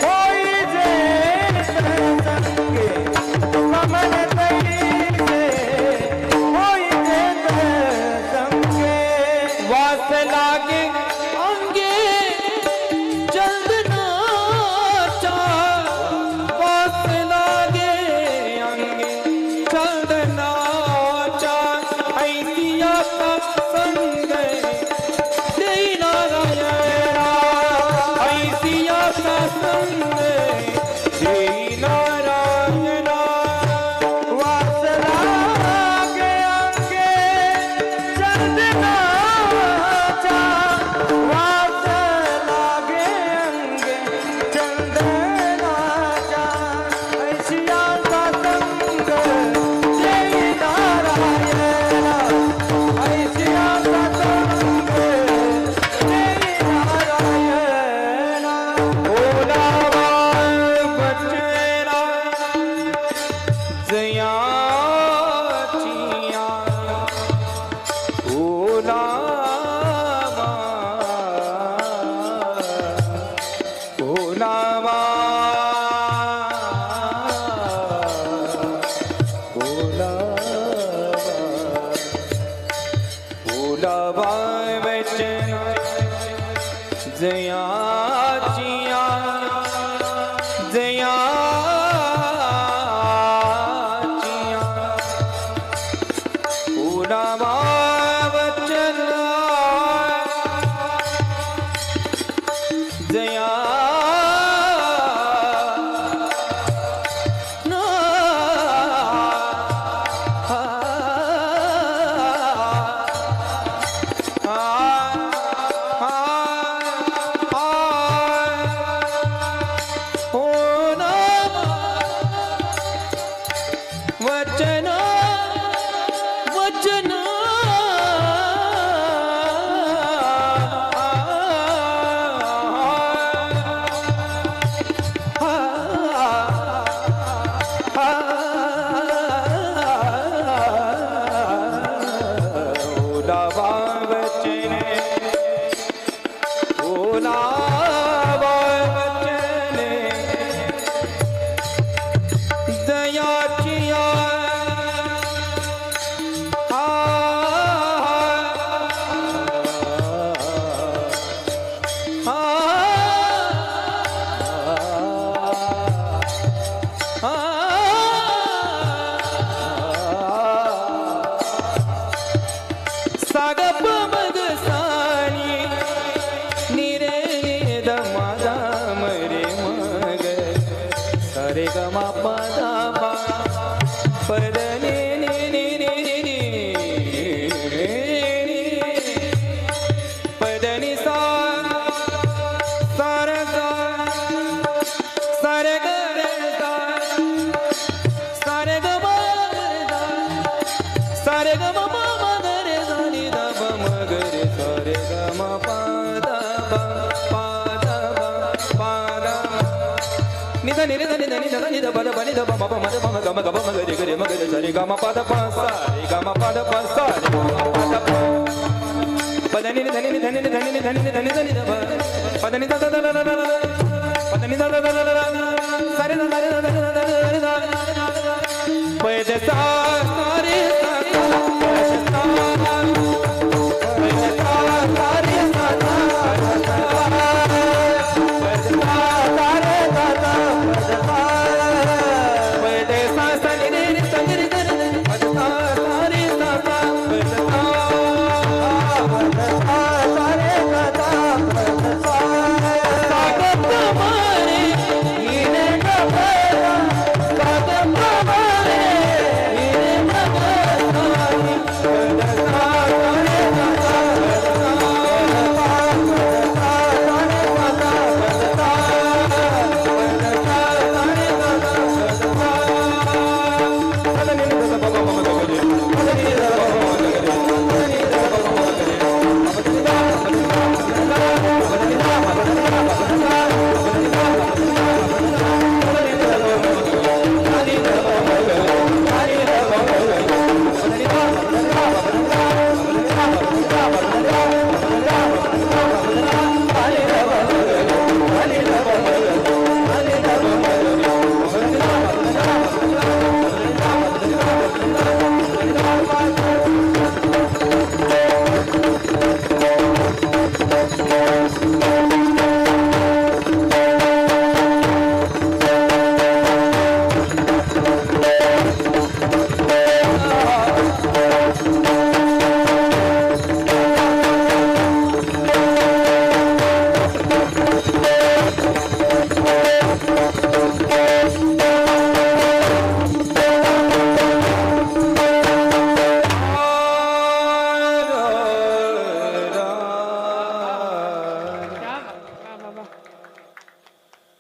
होई जेत संगे, तुका म्हणे तैसे होई जेत संगे. वास लागे अंगे चंदनाचा, वास लागे अंगे चंदनाचा, ऐतिहाचा संग देई नारायणा, ऐतिहाचा संग देई नारायणा. वास लागे अंगे चंदनाचा, वचन जयाचिया जयाचिया उडावा वचन जया वचन वचन उडावा वचन उडावा वचन दयाचिया सागप मग सानी निरे दमादा मरे मग सरे गमा पदा पद नि नि नि नि नि नि पद नि सा सार सा सारे ग रे सा सारे ग म रे सारे ग म म ग रे सा नि द ब म ग रे सारे ग म प द ब नि द नि रे द नि द नि द नि द ब द ब नि द ब म प म द ब म ग म ग ब म ग रे ग रे म ग रे सा रे ग म प द प सा रे ग म प द प सा रे ग म प द प प द नि ध नि ध नि ध नि ध नि ध नि ध नि ध ब प द नि द द द द द प द नि द द द द द सा रे द द द द द द द प द सा सा रे सा सा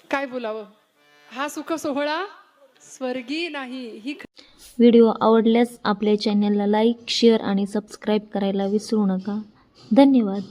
काय बोलावं, हा सुख सोहळा स्वर्गी नाही ही व्हिडिओ आवडल्यास आपल्या चॅनलला लाईक, शेअर आणि सबस्क्राईब करायला विसरू नका. धन्यवाद.